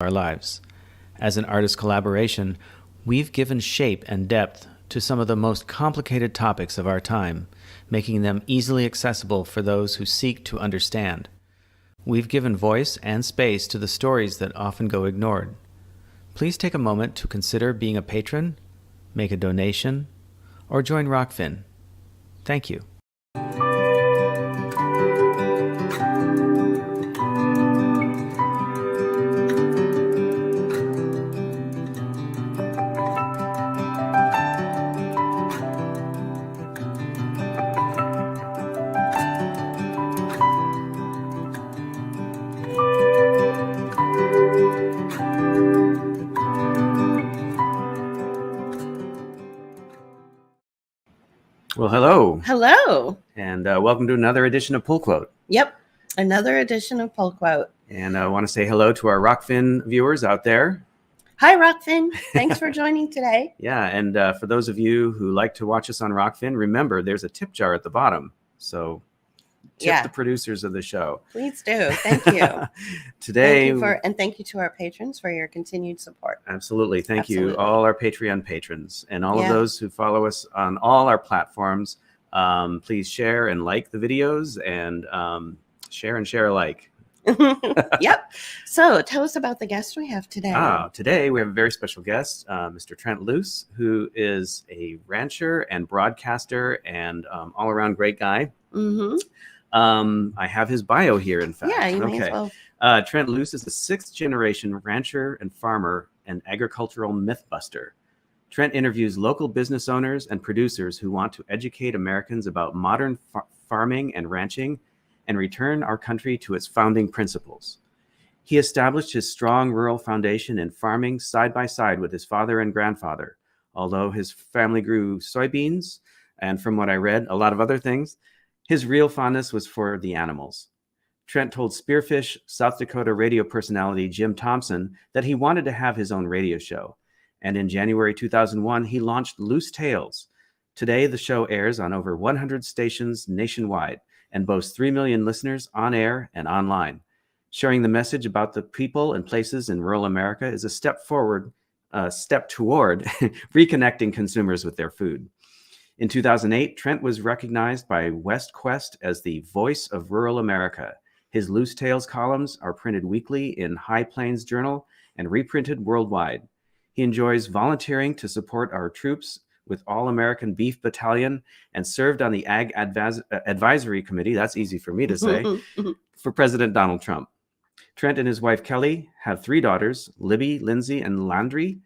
our lives. As an artist collaboration, we've given shape and depth to some of the most complicated topics of our time, making them easily accessible for those who seek to understand. We've given voice and space to the stories that often go ignored. Please take a moment to consider being a patron, make a donation, or join Rockfin. Thank you. Well, hello. Hello. And welcome to another edition of Pullquote. Yep, another edition of Pullquote. And I want to say hello to our Rockfin viewers out there. Hi, Rockfin. Thanks for joining today. Yeah, and for those of you who like to watch us on Rockfin, remember there's a tip jar at the bottom. So tip the producers of the show. Please do. Thank you. Today, thank you to our patrons for your continued support. Absolutely. Thank you, all our Patreon patrons and all of those who follow us on all our platforms. Please share and like the videos and share alike. Yep. So tell us about the guest we have today. Today we have a very special guest, Mr. Trent Loos, who is a rancher and broadcaster and all-around great guy. Mm-hmm. I have his bio here, in fact. Yeah, you may as well. Trent Loos is a sixth-generation rancher and farmer and agricultural mythbuster. Trent interviews local business owners and producers who want to educate Americans about modern farming and ranching and return our country to its founding principles. He established his strong rural foundation in farming side by side with his father and grandfather. Although his family grew soybeans, and from what I read, a lot of other things, his real fondness was for the animals. Trent told Spearfish, South Dakota radio personality Jim Thompson that he wanted to have his own radio show. And in January 2001, he launched Loos Tales. Today, the show airs on over 100 stations nationwide and boasts 3 million listeners on air and online. Sharing the message about the people and places in rural America is a step toward reconnecting consumers with their food. In 2008, Trent was recognized by West Quest as the voice of rural America. His Loos Tales columns are printed weekly in High Plains Journal and reprinted worldwide. He enjoys volunteering to support our troops with All-American Beef Battalion and served on the Ag Advisory Committee, that's easy for me to say, for President Donald Trump. Trent and his wife Kelly have 3 daughters, Libby, Lindsay, and Landry.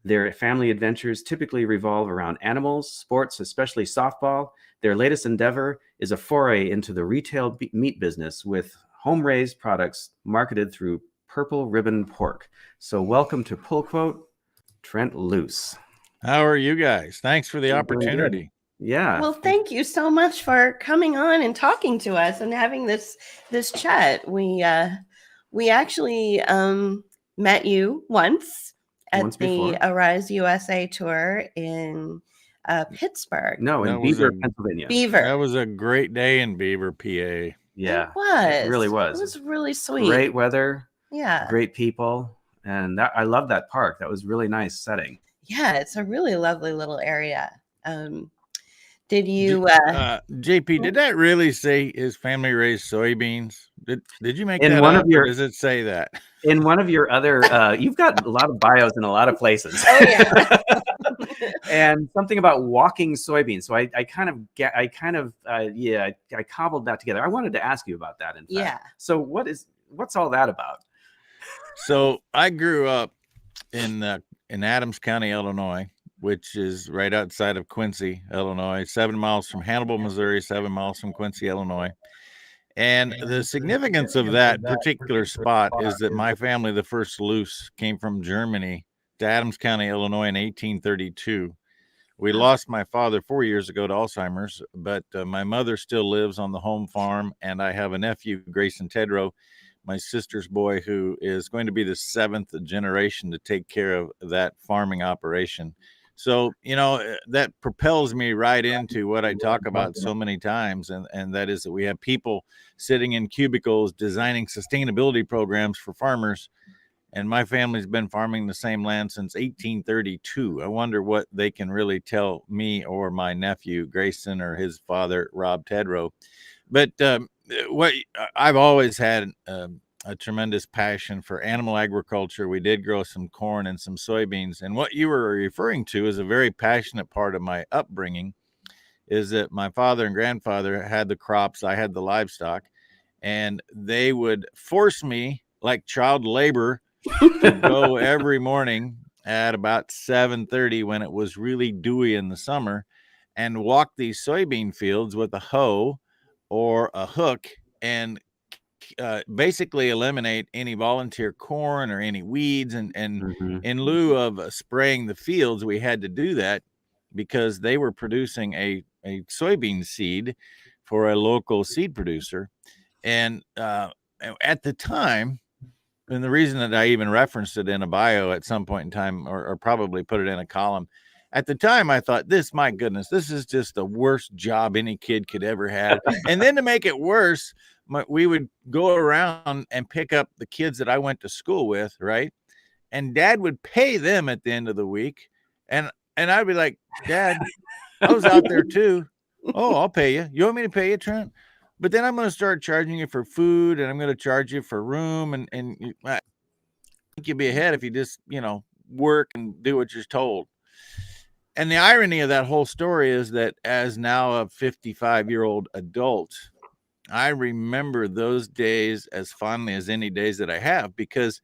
Their family adventures typically revolve around animals, sports, especially softball. Their latest endeavor is a foray into the retail meat business with home-raised products marketed through Purple Ribbon Pork. So welcome to Pullquote, Trent Loos. How are you guys? Thanks for the opportunity. Yeah. Well, thank you so much for coming on and talking to us and having this chat. We actually met you once at the Arise USA tour in Pittsburgh. No, in Beaver, Pennsylvania. Beaver. That was a great day in Beaver, PA. Yeah, it was. It really was. It was really sweet. Great weather. Yeah. Great people. And I love that park. That was really nice setting. Yeah, it's a really lovely little area. Did you, JP? Did that really say his family raised soybeans? Did you make in that one up, of your? Or does it say that in one of your other? You've got a lot of bios in a lot of places. Oh yeah. And something about walking soybeans. So I cobbled that together. I wanted to ask you about that. In fact. Yeah. So what's all that about? So I grew up in Adams County, Illinois, which is right outside of Quincy, Illinois, 7 miles from Hannibal, Missouri, 7 miles from Quincy, Illinois. And the significance of that particular spot is that my family, the first Loos, came from Germany to Adams County, Illinois in 1832. We lost my father 4 years ago to Alzheimer's, but my mother still lives on the home farm, and I have a nephew, Grayson Tedrow, my sister's boy, who is going to be the 7th generation to take care of that farming operation. So, that propels me right into what I talk about so many times, and that is that we have people sitting in cubicles designing sustainability programs for farmers And my family's been farming the same land since 1832. I wonder what they can really tell me or my nephew, Grayson, or his father, Rob Tedrow. But what I've always had a tremendous passion for animal agriculture. We did grow some corn and some soybeans. And what you were referring to is a very passionate part of my upbringing, is that my father and grandfather had the crops, I had the livestock, and they would force me, like child labor, to go every morning at about 7:30 when it was really dewy in the summer and walk these soybean fields with a hoe or a hook and basically eliminate any volunteer corn or any weeds. And in lieu of spraying the fields, we had to do that because they were producing a soybean seed for a local seed producer. And at the time, and the reason that I even referenced it in a bio at some point in time, or probably put it in a column, at the time I thought, my goodness, this is just the worst job any kid could ever have. And then to make it worse, we would go around and pick up the kids that I went to school with, right? And Dad would pay them at the end of the week. And I'd be like, Dad, I was out there too. Oh, I'll pay you. You want me to pay you, Trent? But then I'm going to start charging you for food, and I'm going to charge you for room. And I think you'd be ahead if you just, work and do what you're told. And the irony of that whole story is that as now a 55-year-old adult, I remember those days as fondly as any days that I have, because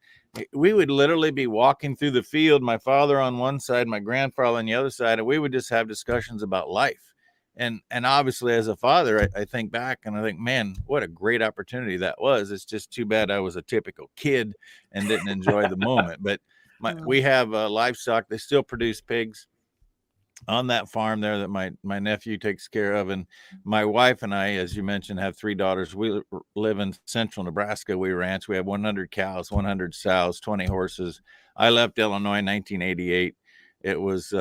we would literally be walking through the field, my father on one side, my grandfather on the other side, and we would just have discussions about life. And obviously, as a father, I think back and I think, man, what a great opportunity that was. It's just too bad I was a typical kid and didn't enjoy the moment. But we have livestock. They still produce pigs on that farm there that my nephew takes care of. And my wife and I, as you mentioned, have 3 daughters. We live in central Nebraska. We ranch. We have 100 cows, 100 sows, 20 horses. I left Illinois in 1988. It was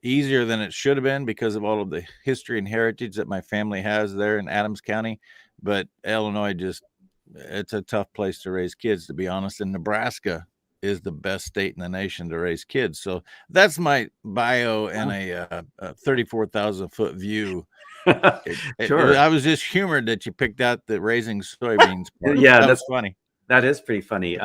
easier than it should have been because of all of the history and heritage that my family has there in Adams County. But Illinois it's a tough place to raise kids, to be honest. And Nebraska is the best state in the nation to raise kids. So that's my bio and a 34,000 foot view. Sure. I was just humored that you picked out the raising soybeans part. Yeah, that's funny. That is pretty funny.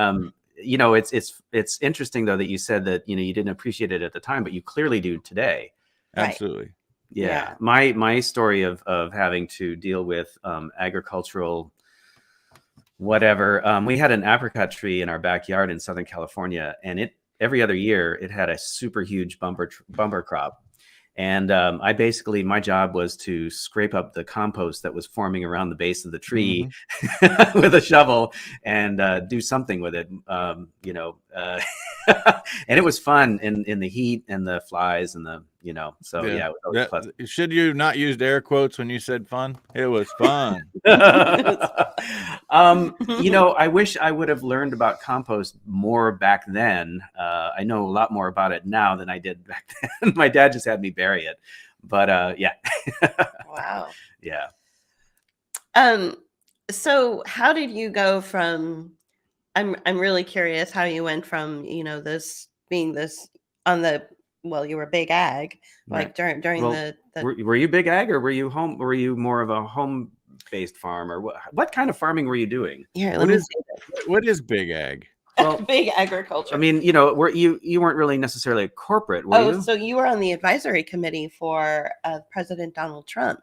It's interesting though that you said that you didn't appreciate it at the time, but you clearly do today. Absolutely. Right. Yeah. My story of having to deal with agricultural whatever. We had an apricot tree in our backyard in Southern California, and every other year it had a super huge bumper crop. And my job was to scrape up the compost that was forming around the base of the tree with a shovel and do something with it, and it was fun in the heat and the flies and the, so yeah. It was always pleasant. Should you not used air quotes when you said fun? It was fun. I wish I would have learned about compost more back then. I know a lot more about it now than I did back then. My dad just had me bury it, but yeah. Wow. Yeah. So how did you go from, I'm really curious how you went from, this being this on the, you were big ag, like during the were you big ag, or were you more of a home-based farm, or what kind of farming were you doing? Here, what is big ag? Well, big agriculture. I mean, you weren't really necessarily a corporate, were you? So you were on the advisory committee for President Donald Trump.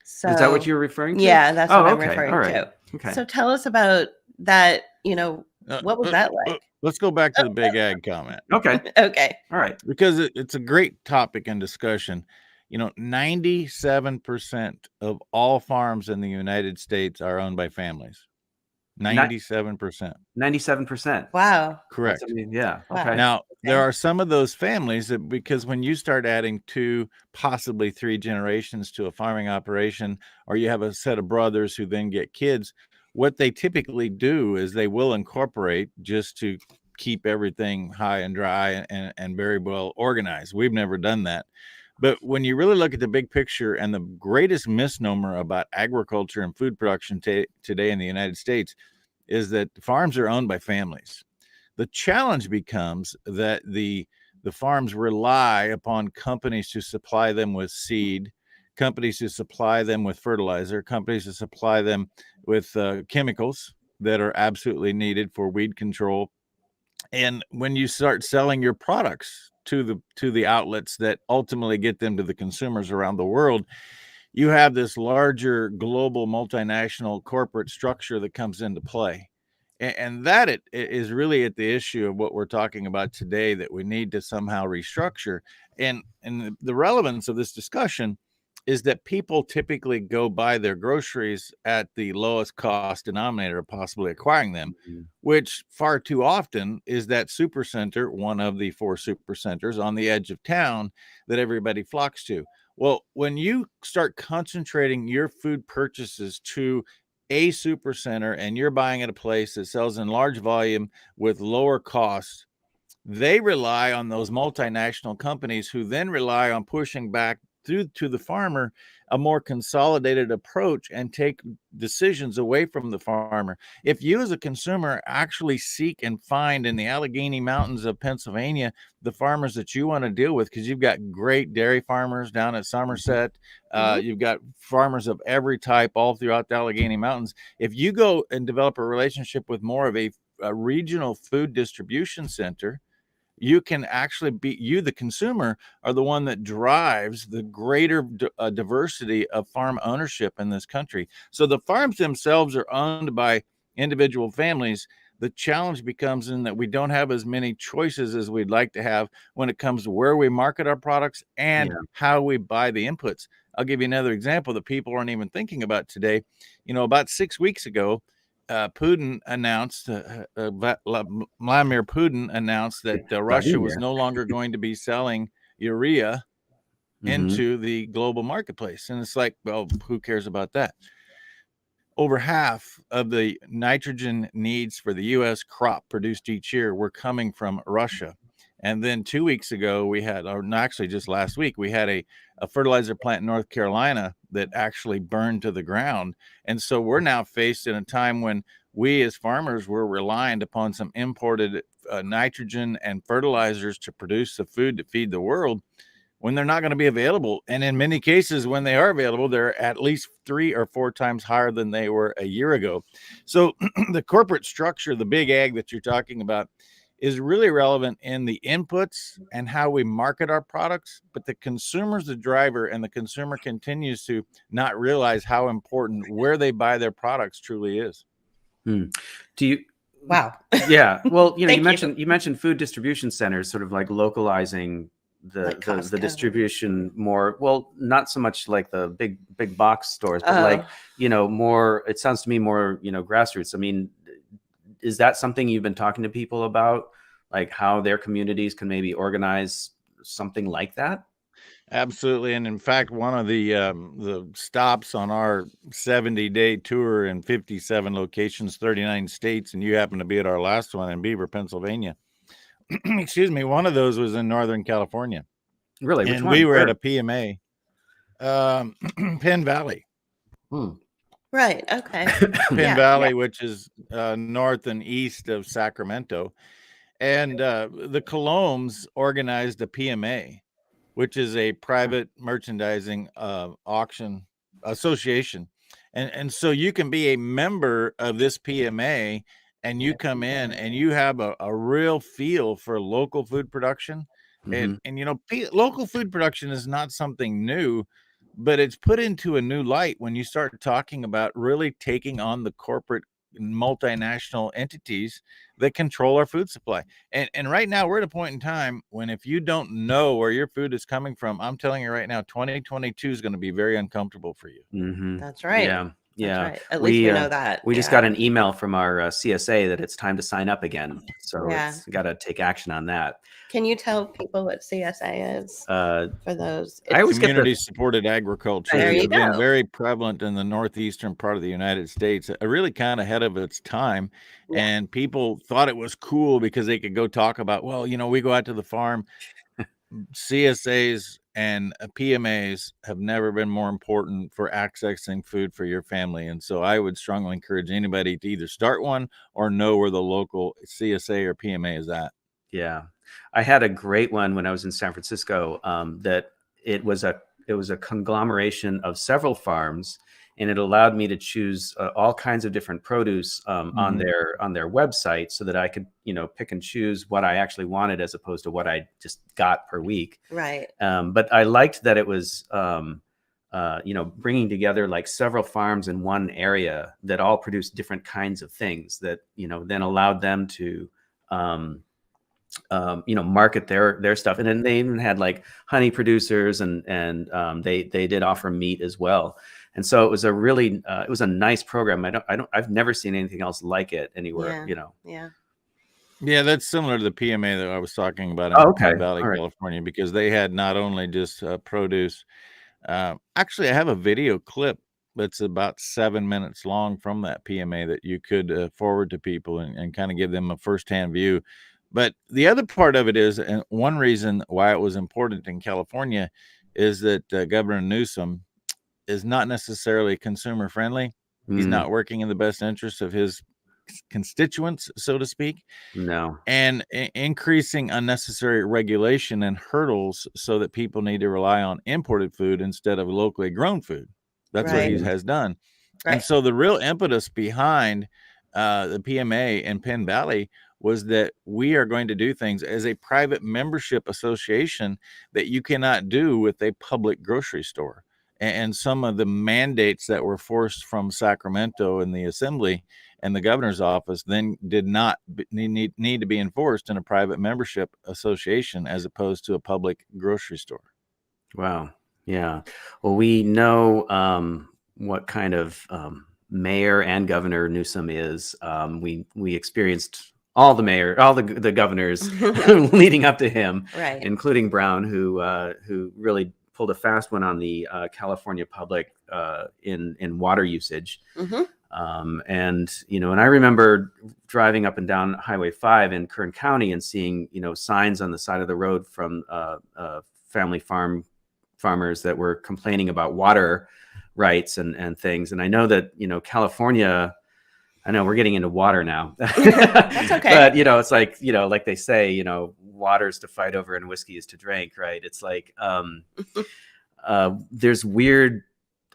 So is that what you're referring to? Yeah, that's what I'm referring to. Okay. So tell us about that. What was that like? Let's go back to the big ag comment. Okay. Okay. All right. Because it's a great topic and discussion. 97% of all farms in the United States are owned by families. 97%. 97%. Wow. Correct. Yeah. Wow. Okay. Now, there are some of those families that, because when you start adding 2, possibly 3 generations to a farming operation, or you have a set of brothers who then get kids, what they typically do is they will incorporate just to keep everything high and dry and very well organized. We've never done that. But when you really look at the big picture, and the greatest misnomer about agriculture and food production today in the United States is that farms are owned by families. The challenge becomes that the farms rely upon companies to supply them with seed, companies to supply them with fertilizer, companies to supply them with chemicals that are absolutely needed for weed control. And when you start selling your products to the outlets that ultimately get them to the consumers around the world, you have this larger global multinational corporate structure that comes into play. And that it is really at the issue of what we're talking about today, that we need to somehow restructure. And the relevance of this discussion is that people typically go buy their groceries at the lowest cost denominator of possibly acquiring them, which far too often is that supercenter, one of the 4 supercenters on the edge of town that everybody flocks to. Well, when you start concentrating your food purchases to a supercenter and you're buying at a place that sells in large volume with lower costs, they rely on those multinational companies, who then rely on pushing back through to the farmer a more consolidated approach and take decisions away from the farmer. If you as a consumer actually seek and find in the Allegheny Mountains of Pennsylvania the farmers that you want to deal with, because you've got great dairy farmers down at Somerset, you've got farmers of every type all throughout the Allegheny Mountains. If you go and develop a relationship with more of a regional food distribution center, you can actually be, you, the consumer, are the one that drives the greater diversity of farm ownership in this country. So the farms themselves are owned by individual families. The challenge becomes in that we don't have as many choices as we'd like to have when it comes to where we market our products and how we buy the inputs. I'll give you another example that people aren't even thinking about today. You know, about 6 weeks ago, Putin announced, Vladimir Putin announced that Russia was no longer going to be selling urea into the global marketplace. And it's like, well, who cares about that? Over half of the nitrogen needs for the U.S. crop produced each year were coming from Russia. And then 2 weeks ago, we had, or actually just last week, we had a fertilizer plant in North Carolina that actually burned to the ground. And so we're now faced in a time when we as farmers were reliant upon some imported nitrogen and fertilizers to produce the food to feed the world, when they're not going to be available. And in many cases, when they are available, they're at least 3 or 4 times higher than they were a year ago. So the corporate structure, the big ag that you're talking about, is really relevant in the inputs and how we market our products, but the consumer's the driver, and the consumer continues to not realize how important where they buy their products truly is. Do you? Wow. Yeah. Well, you know, you mentioned food distribution centers, sort of like localizing the distribution more. Well, not so much like the big box stores, but like, you know, more. It sounds to me more, you know, grassroots. I mean, is that something you've been talking to people about, like how their communities can maybe organize something like that? Absolutely. And in fact, one of the stops on our 70-day tour in 57 locations, 39 states, and you happen to be at our last one in Beaver, Pennsylvania. Excuse me. One of those was in Northern California. Really? Which and one? We were at a PMA, Penn Valley. Right. Okay. Penn Valley, which is north and east of Sacramento. And the Colombs organized a PMA, which is a private merchandising auction association. And so you can be a member of this PMA, and you come in and you have a real feel for local food production. And you know, local food production is not something new, but it's put into a new light when you start talking about really taking on the corporate multinational entities that control our food supply. And right now we're at a point in time when, if you don't know where your food is coming from, I'm telling you right now, 2022 is going to be very uncomfortable for you. That's right. Yeah. That's right. At least we know that. We just got an email from our CSA that it's time to sign up again. So it's got to take action on that. Can you tell people what CSA is for those? I always Community-supported agriculture. There you has been go. very prevalent in the northeastern part of the United States, really kind of ahead of its time. And people thought it was cool because they could go talk about, well, you know, we go out to the farm. CSAs and PMAs have never been more important for accessing food for your family. And so I would strongly encourage anybody to either start one or know where the local CSA or PMA is at. Yeah. I had a great one when I was in San Francisco, that it was a conglomeration of several farms, and it allowed me to choose all kinds of different produce on their website, so that I could, pick and choose what I actually wanted as opposed to what I just got per week. Right. But I liked that it was, bringing together like several farms in one area that all produced different kinds of things that, then allowed them to, market their stuff. And then they even had like honey producers, and they did offer meat as well. And so it was it was a nice program. I've never seen anything else like it anywhere, Yeah. Yeah, that's similar to the PMA that I was talking about in Penn Valley, California, because they had not only just produce. Actually, I have a video clip that's about 7 minutes long from that PMA that you could forward to people and kind of give them a firsthand view. But the other part of it is, and one reason why it was important in California is that Governor Newsom is not necessarily consumer friendly. He's not working in the best interest of his constituents, so to speak. No. And increasing unnecessary regulation and hurdles so that people need to rely on imported food instead of locally grown food. That's what he has done. Right. And so the real impetus behind the PMA in Penn Valley was that we are going to do things as a private membership association that you cannot do with a public grocery store. And some of the mandates that were forced from Sacramento in the assembly and the governor's office then did not need to be enforced in a private membership association as opposed to a public grocery store. Wow. Yeah. Well, we know what kind of mayor and Governor Newsom is. We experienced all the governors leading up to him, right, including Brown, who really pulled a fast one on the California public in water usage. And I remember driving up and down Highway 5 in Kern County and seeing, signs on the side of the road from family farmers that were complaining about water rights and things. And I know that, California, I know we're getting into water now. That's okay. But, it's like, like they say, water's to fight over and whiskey is to drink, right? It's like there's weird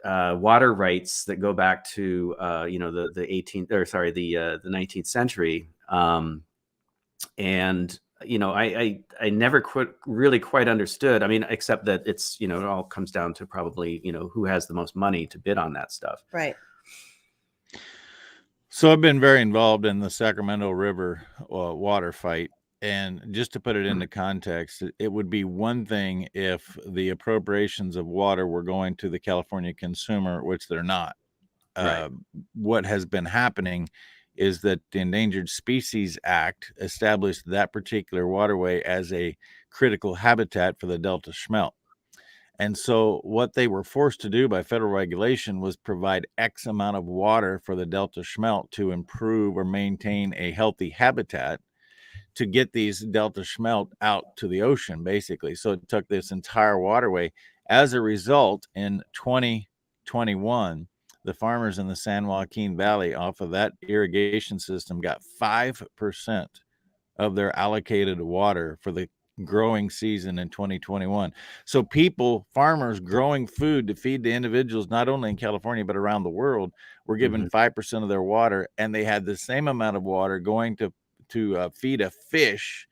water rights that go back to the 18th, or sorry, the 19th century, and I never really quite understood. I mean, except that it's it all comes down to probably who has the most money to bid on that stuff, right? So I've been very involved in the Sacramento River water fight. And just to put it into context, it would be one thing if the appropriations of water were going to the California consumer, which they're not. Right. What has been happening is that the Endangered Species Act established that particular waterway as a critical habitat for the Delta smelt. And so what they were forced to do by federal regulation was provide X amount of water for the Delta smelt to improve or maintain a healthy habitat to get these Delta smelt out to the ocean, basically. So it took this entire waterway. As a result, in 2021, the farmers in the San Joaquin Valley off of that irrigation system got 5% of their allocated water for the growing season in 2021. So farmers growing food to feed the individuals, not only in California, but around the world, were given 5% of their water, and they had the same amount of water going to feed a fish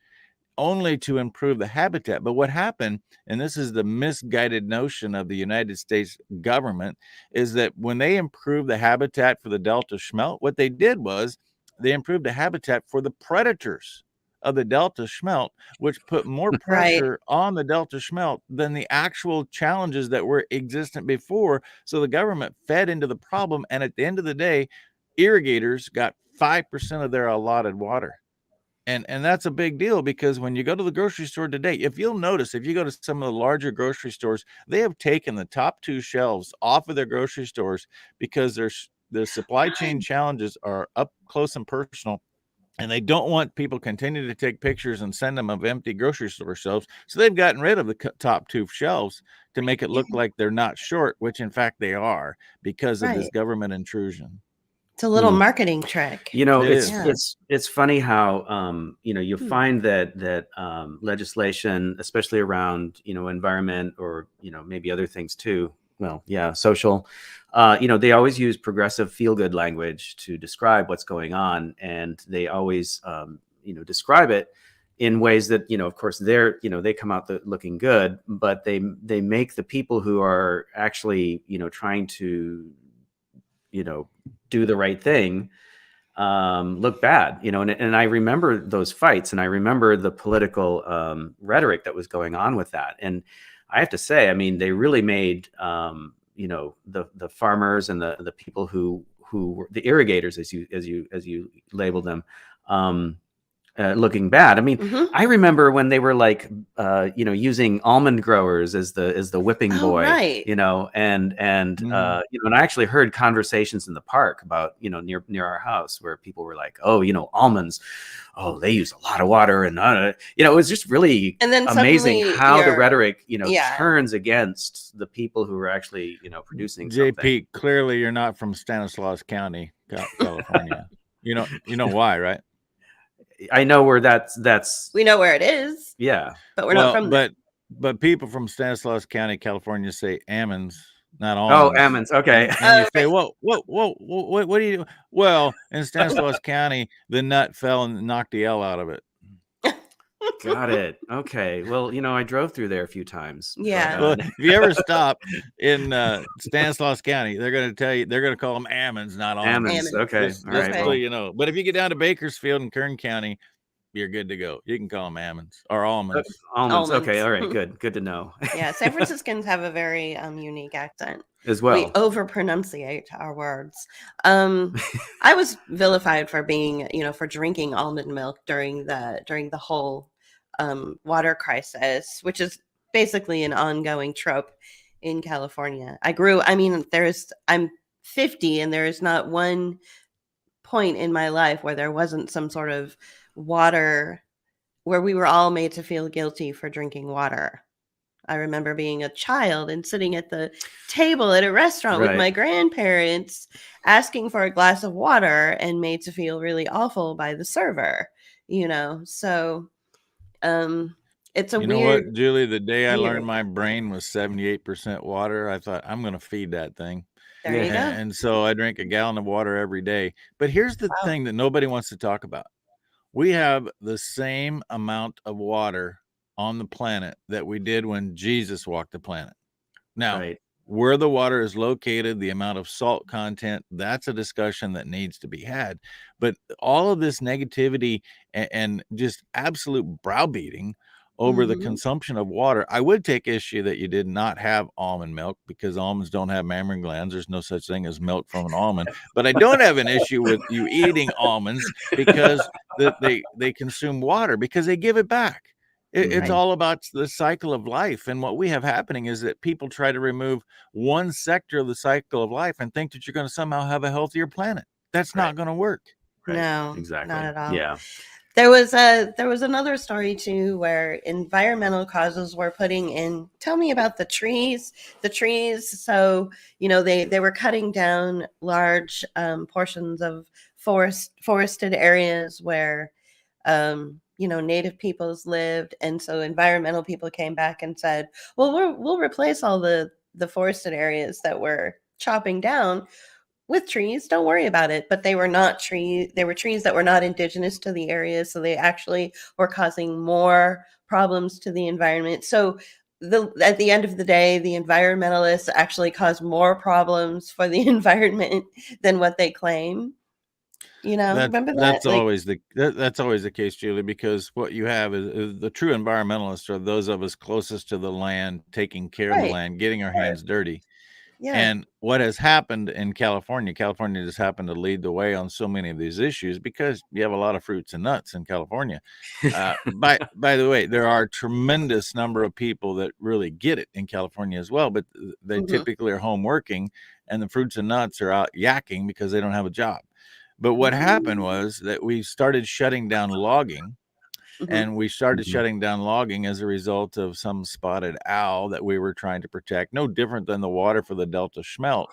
only to improve the habitat. But what happened, and this is the misguided notion of the United States government, is that when they improved the habitat for the Delta smelt, what they did was they improved the habitat for the predators of the Delta smelt, which put more pressure on the Delta smelt than the actual challenges that were existent before. So the government fed into the problem, and at the end of the day, irrigators got 5% of their allotted water. And that's a big deal, because when you go to the grocery store today, if you'll notice, if you go to some of the larger grocery stores, they have taken the top 2 shelves off of their grocery stores because the supply chain challenges are up close and personal. And they don't want people continue to take pictures and send them of empty grocery store shelves. So they've gotten rid of the top 2 shelves to make it look like they're not short, which in fact they are, because of this government intrusion. It's a little marketing trick. You know, it's funny how you know, you find that legislation, especially around, you know, environment, or, you know, maybe other things too. Well, yeah, social. You know, they always use progressive feel-good language to describe what's going on, and they always, you know, describe it in ways that, you know, of course, they're, you know, they come out looking good, but they make the people who are actually, you know, trying to, you know, do the right thing look bad, you know. And I remember those fights, and I remember the political rhetoric that was going on with that. And I have to say, I mean, they really made you know, the farmers and the people who were the irrigators, as you labeled them, looking bad. I mean, I remember when they were like, you know, using almond growers as the whipping boy, you know, and you know, and I actually heard conversations in the park about, you know, near our house, where people were like, oh, you know, almonds, oh, they use a lot of water, and you know, it was just really amazing how the rhetoric, you know, turns against the people who are actually, you know, producing JP, something. Clearly you're not from Stanislaus County, California. you know why, right? I know where that's. We know where it is. Yeah, but we're not from there. But people from Stanislaus County, California, say almonds, not almonds. Oh, almonds. Okay. And you say, what do you do? Well, in Stanislaus County, the nut fell and knocked the L out of it. Got it. Okay. Well, you know, I drove through there a few times. Yeah. Well, if you ever stop in Stanislaus County, they're going to tell you, they're going to call them almonds, not almonds. Okay. Just so you know. But if you get down to Bakersfield and Kern County, you're good to go. You can call them almonds or almonds. Almonds. Okay. All right. Good to know. Yeah. San Franciscans have a very unique accent as well. We overpronunciate our words. I was vilified for being, you know, for drinking almond milk during the whole water crisis, which is basically an ongoing trope in California. I'm 50, and there is not one point in my life where there wasn't some sort of water where we were all made to feel guilty for drinking water. I remember being a child and sitting at the table at a restaurant with my grandparents, asking for a glass of water, and made to feel really awful by the server, you know. So it's a weird. You know what, Julie? The day I learned my brain was 78% water, I thought, I'm going to feed that thing. There you go. And so I drink a gallon of water every day. But here's the thing that nobody wants to talk about. We have the same amount of water on the planet that we did when Jesus walked the planet. Now, where the water is located, the amount of salt content, that's a discussion that needs to be had. But all of this negativity and just absolute browbeating over the consumption of water. I would take issue that you did not have almond milk, because almonds don't have mammary glands. There's no such thing as milk from an almond. But I don't have an issue with you eating almonds, because they consume water, because they give it back. It's all about the cycle of life. And what we have happening is that people try to remove one sector of the cycle of life and think that you're going to somehow have a healthier planet. That's not going to work. No, exactly. Not at all. Yeah. There was another story too, where environmental causes were putting in. Tell me about the trees. The trees. So, you know, they were cutting down large portions of forested areas where, you know, native peoples lived, and so environmental people came back and said, well, we'll replace all the forested areas that we're chopping down with trees. Don't worry about it. But they were not trees. They were trees that were not indigenous to the area. So they actually were causing more problems to the environment. So at the end of the day, the environmentalists actually cause more problems for the environment than what they claim. You know, remember that? That's always the case, Julie, because what you have is the true environmentalists are those of us closest to the land, taking care of the land, getting our hands dirty. Yeah. And what has happened in California just happened to lead the way on so many of these issues, because you have a lot of fruits and nuts in California. By the way, there are a tremendous number of people that really get it in California as well, but they typically are home working, and the fruits and nuts are out yakking because they don't have a job. But what happened was that we started shutting down logging. And we started shutting down logging as a result of some spotted owl that we were trying to protect, no different than the water for the Delta smelt.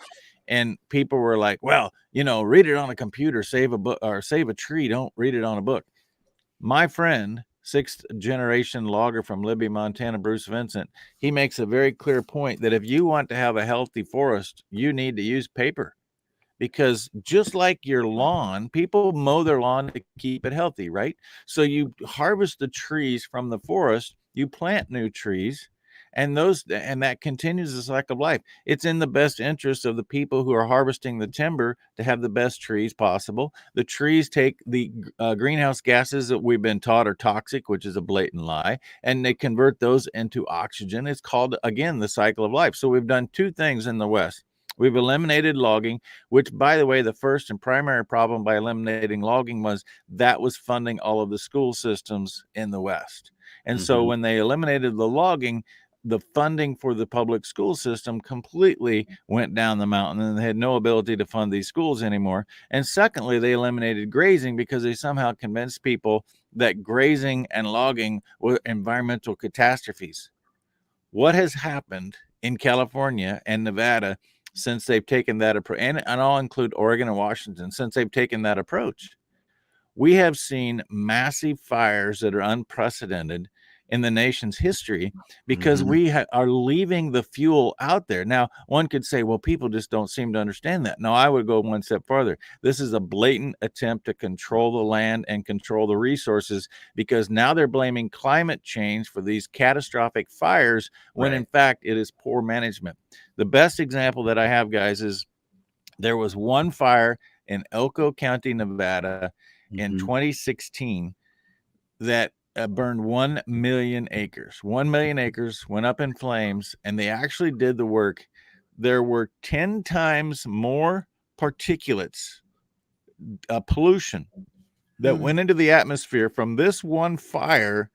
And people were like, well, read it on a computer, save a book or save a tree. Don't read it on a book. My friend, 6th generation logger from Libby, Montana, Bruce Vincent, he makes a very clear point that if you want to have a healthy forest, you need to use paper. Because just like your lawn, people mow their lawn to keep it healthy, right? So you harvest the trees from the forest, you plant new trees, and that continues the cycle of life. It's in the best interest of the people who are harvesting the timber to have the best trees possible. The trees take the greenhouse gases that we've been taught are toxic, which is a blatant lie, and they convert those into oxygen. It's called, again, the cycle of life. So we've done two things in the West. We've eliminated logging, which, by the way, the first and primary problem by eliminating logging was that was funding all of the school systems in the West. And so when they eliminated the logging, the funding for the public school system completely went down the mountain, and they had no ability to fund these schools anymore. And secondly, they eliminated grazing because they somehow convinced people that grazing and logging were environmental catastrophes. What has happened in California and Nevada since they've taken that approach, and I'll include Oregon and Washington, since they've taken that approach? We have seen massive fires that are unprecedented in the nation's history because we are leaving the fuel out there. Now, one could say, well, people just don't seem to understand that. No, I would go one step farther. This is a blatant attempt to control the land and control the resources, because now they're blaming climate change for these catastrophic fires when in fact it is poor management. The best example that I have, guys, is there was one fire in Elko County, Nevada in 2016 that burned 1 million acres. 1 million acres went up in flames, and they actually did the work. There were 10 times more particulates, pollution that went into the atmosphere from this one fire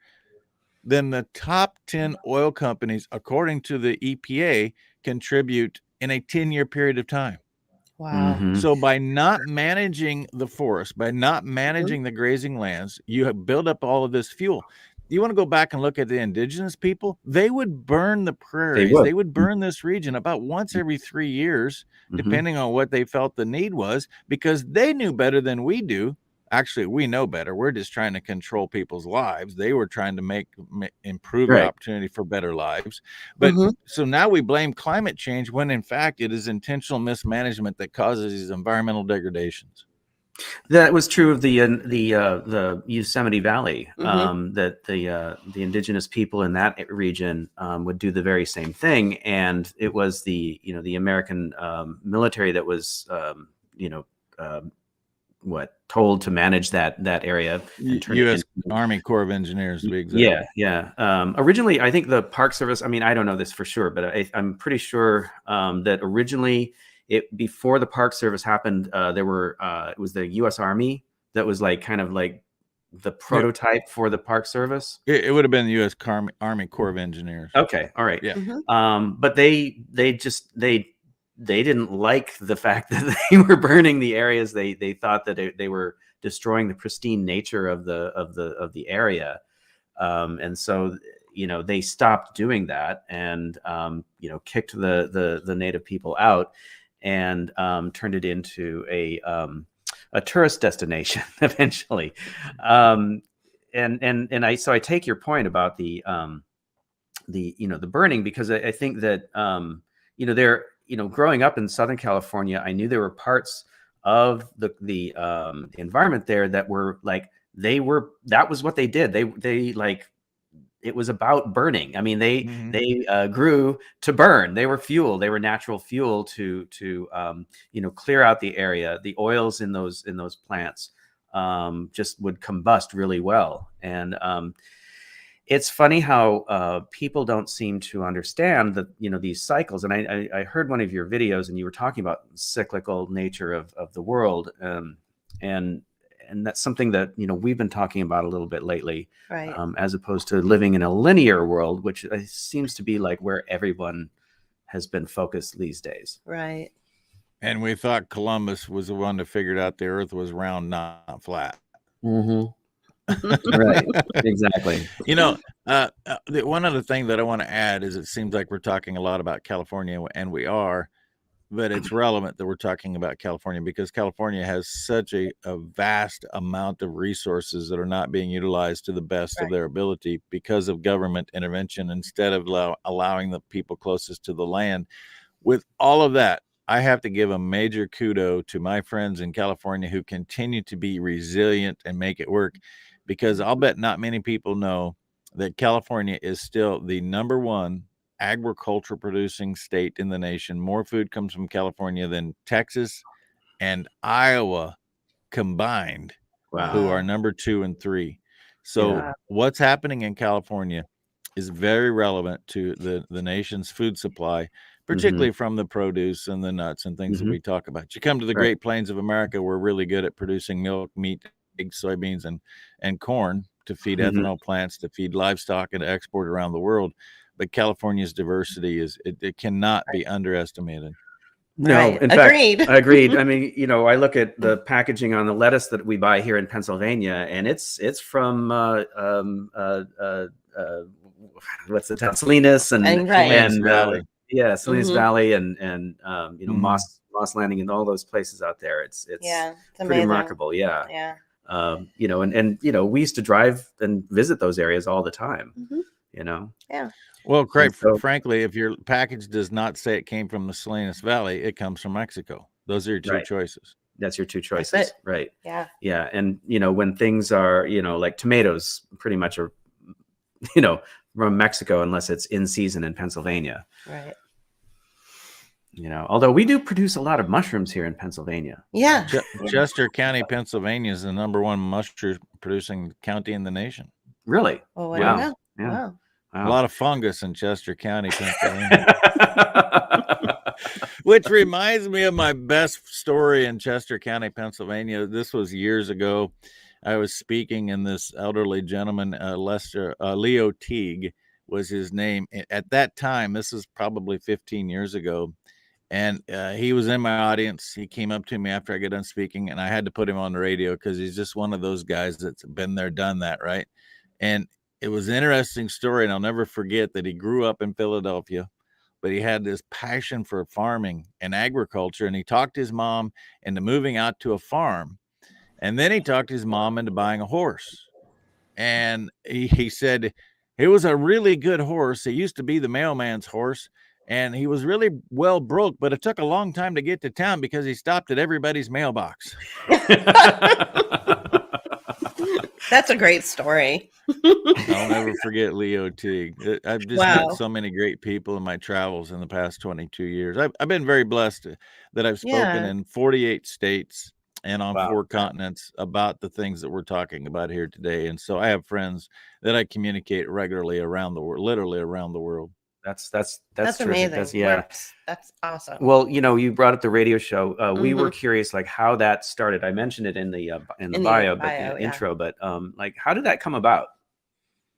than the top 10 oil companies, according to the EPA, contribute in a 10-year period of time. Wow. So by not managing the forest, by not managing the grazing lands, you have built up all of this fuel. You want to go back and look at the indigenous people? They would burn the prairies. They would burn this region about once every 3 years, depending on what they felt the need was, because they knew better than we do. Actually, we know better. We're just trying to control people's lives. They were trying to improve the opportunity for better lives. But so now we blame climate change when in fact it is intentional mismanagement that causes these environmental degradations. That was true of the Yosemite Valley. That the indigenous people in that region would do the very same thing, and it was the American military that was told to manage that area. U.S. Army Corps of Engineers, to be exact. Originally, I think the Park Service, I don't know this for sure, but I'm pretty sure that originally, before the Park Service happened, it was the U.S. Army that was kind of the prototype for the Park Service. It would have been the U.S. Army Corps of Engineers. Okay, all right. Yeah. But they didn't like the fact that they were burning the areas. They thought that they were destroying the pristine nature of the area, and so they stopped doing that and kicked the native people out and turned it into a tourist destination eventually. And I take your point about the burning, because I think that there. Growing up in Southern California, I knew there were parts of the environment there that were that was what they did. It was about burning. They grew to burn. They were fuel. They were natural fuel to clear out the area. The oils in those plants just would combust really well. And it's funny how people don't seem to understand that, these cycles. And I heard one of your videos, and you were talking about cyclical nature of the world. And that's something that, we've been talking about a little bit lately, right? As opposed to living in a linear world, which seems to be where everyone has been focused these days. Right. And we thought Columbus was the one that figured out the earth was round, not flat. Right. Exactly. You know, one other thing that I want to add is it seems like we're talking a lot about California, and we are, but it's relevant that we're talking about California because California has such a vast amount of resources that are not being utilized to the best of their ability because of government intervention instead of allowing the people closest to the land. With all of that, I have to give a major kudo to my friends in California who continue to be resilient and make it work, because I'll bet not many people know that California is still the number one agriculture producing state in the nation. More food comes from California than Texas and Iowa combined, who are number 2 and 3. So what's happening in California is very relevant to the nation's food supply, particularly from the produce and the nuts and things that we talk about. You come to the Great Plains of America, we're really good at producing milk, meat, eggs, soybeans, and corn to feed ethanol plants, to feed livestock, and to export around the world. But California's diversity it cannot be underestimated. No, in fact, agreed. I mean, I look at the packaging on the lettuce that we buy here in Pennsylvania, and it's from what's the town? Salinas and Valley. Salinas Valley and Moss Landing and all those places out there. It's pretty remarkable. Yeah. We used to drive and visit those areas all the time. Yeah. Well, frankly, if your package does not say it came from the Salinas Valley, it comes from Mexico. Those are your two choices. That's your two choices. Right. Yeah. Yeah. And, when things are, like tomatoes pretty much are, from Mexico, unless it's in season in Pennsylvania. Right. Although we do produce a lot of mushrooms here in Pennsylvania. Yeah. Chester County, Pennsylvania is the number one mushroom producing county in the nation. Really? Oh, wow. Yeah. Wow. A lot of fungus in Chester County, Pennsylvania. Which reminds me of my best story in Chester County, Pennsylvania. This was years ago. I was speaking, and this elderly gentleman, Leo Teague was his name. At that time, this is probably 15 years ago, and he was in my audience. He came up to me after I got done speaking, and I had to put him on the radio because he's just one of those guys that's been there, done that, right? And it was an interesting story, and I'll never forget that he grew up in Philadelphia, but he had this passion for farming and agriculture, and he talked his mom into moving out to a farm, and then he talked his mom into buying a horse. And he said it was a really good horse. It used to be the mailman's horse, and he was really well broke, but it took a long time to get to town because he stopped at everybody's mailbox. That's a great story. I'll never forget Leo Teague. I've just met so many great people in my travels in the past 22 years. I've been very blessed that I've spoken in 48 states and on 4 continents about the things that we're talking about here today. And so I have friends that I communicate regularly around the world, literally around the world. That's amazing. That's awesome. Well, you brought up the radio show. We were curious, like how that started. I mentioned it in the intro, but how did that come about?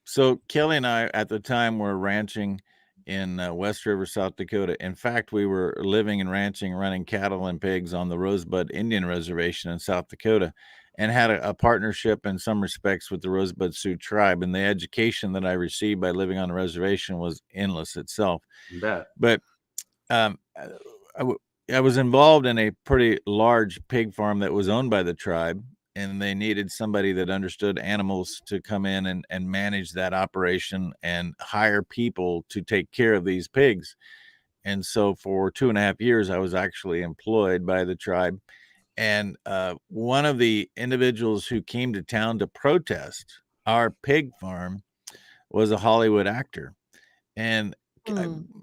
So Kelly and I at the time were ranching in West River, South Dakota. In fact, we were living and ranching, running cattle and pigs on the Rosebud Indian Reservation in South Dakota, and had a partnership in some respects with the Rosebud Sioux tribe. And the education that I received by living on the reservation was endless itself. You bet. But I was involved in a pretty large pig farm that was owned by the tribe, and they needed somebody that understood animals to come in and manage that operation and hire people to take care of these pigs. And so for 2.5 years, I was actually employed by the tribe. And one of the individuals who came to town to protest our pig farm was a Hollywood actor. And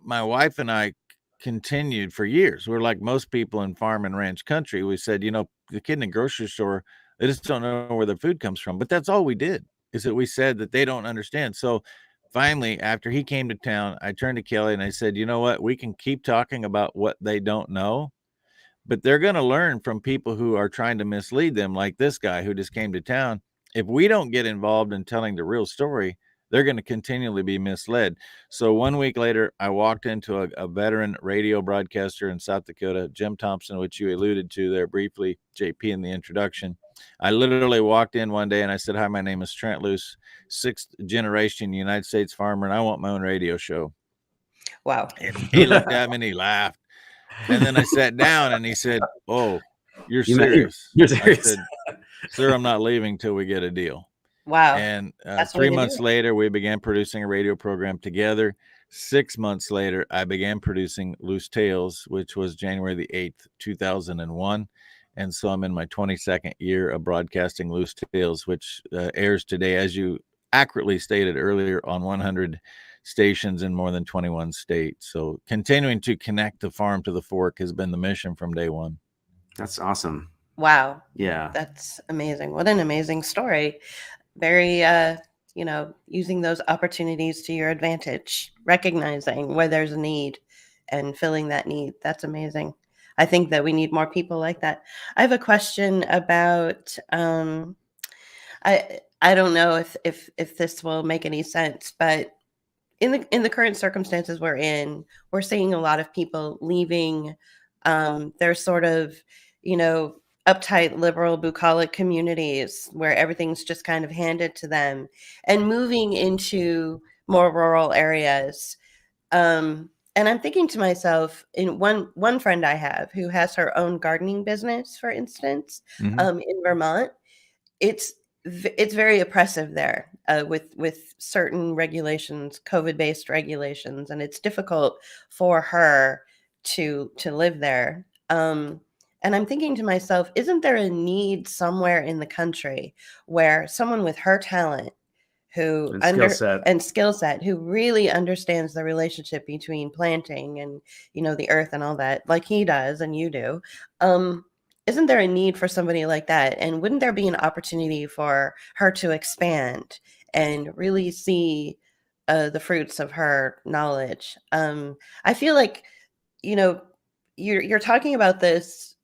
my wife and I continued for years. We're like most people in farm and ranch country. We said, the kid in the grocery store, they just don't know where the food comes from. But that's all we did, is that we said that they don't understand. So finally, after he came to town, I turned to Kelly and I said, you know what? We can keep talking about what they don't know, but they're going to learn from people who are trying to mislead them, like this guy who just came to town. If we don't get involved in telling the real story, they're going to continually be misled. So 1 week later, I walked into a veteran radio broadcaster in South Dakota, Jim Thompson, which you alluded to there briefly, JP, in the introduction. I literally walked in one day and I said, "Hi, my name is Trent Loos, 6th generation United States farmer, and I want my own radio show." Wow. And he looked at me and he laughed. And then I sat down and he said, "Oh, you're serious?" You're serious. I said, "Sir, I'm not leaving till we get a deal." Wow. And 3 months later, we began producing a radio program together. 6 months later, I began producing Loos Tales, which was January the 8th, 2001. And so I'm in my 22nd year of broadcasting Loos Tales, which airs today, as you accurately stated earlier, on 100 stations in more than 21 states. So continuing to connect the farm to the fork has been the mission from day one. That's awesome. Wow. Yeah. That's amazing. What an amazing story. Very, using those opportunities to your advantage, recognizing where there's a need and filling that need. That's amazing. I think that we need more people like that. I have a question about, I don't know if this will make any sense, but in the current circumstances we're seeing a lot of people leaving their sort of, uptight liberal bucolic communities where everything's just kind of handed to them and moving into more rural areas. And I'm thinking to myself, in one friend I have who has her own gardening business, for instance, in Vermont, it's very oppressive there with certain regulations, COVID-based regulations, and it's difficult for her to live there. And I'm thinking to myself, isn't there a need somewhere in the country where someone with her talent and skill set who really understands the relationship between planting and, the earth and all that, like he does and you do, isn't there a need for somebody like that? And wouldn't there be an opportunity for her to expand and really see the fruits of her knowledge? I feel like, you're talking about this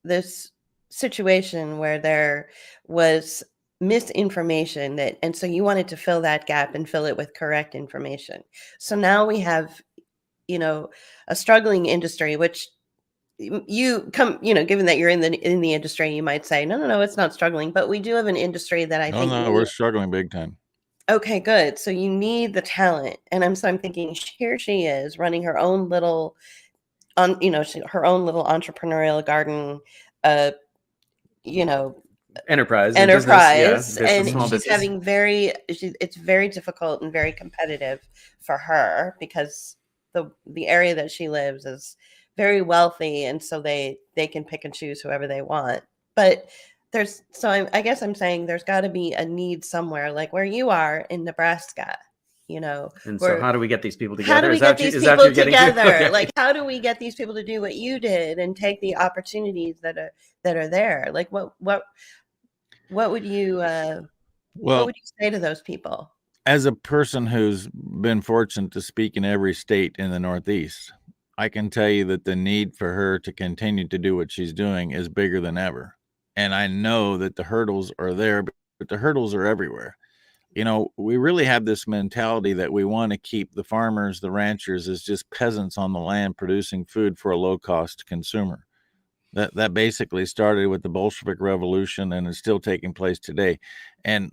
situation where there was misinformation and so you wanted to fill that gap and fill it with correct information. So now we have, a struggling industry, which given that you're in the industry, you might say, no, it's not struggling, but we do have an industry that I think we're struggling big time. Okay, good. So you need the talent. And I'm thinking, here she is running her own little her own little entrepreneurial garden, enterprise, business, yeah, and small she's business. having it's very difficult and very competitive for her because the area that she lives is very wealthy, and so they can pick and choose whoever they want. But I guess I'm saying there's got to be a need somewhere, like where you are in Nebraska. And so how do we get these people together? How do we get these people together? Okay. Like, how do we get these people to do what you did and take the opportunities that are there? Like, what would you what would you say to those people? As a person who's been fortunate to speak in every state in the Northeast, I can tell you that the need for her to continue to do what she's doing is bigger than ever. And I know that the hurdles are there, but the hurdles are everywhere. We really have this mentality that we want to keep the farmers, the ranchers, as just peasants on the land producing food for a low-cost consumer. That basically started with the Bolshevik Revolution and is still taking place today. And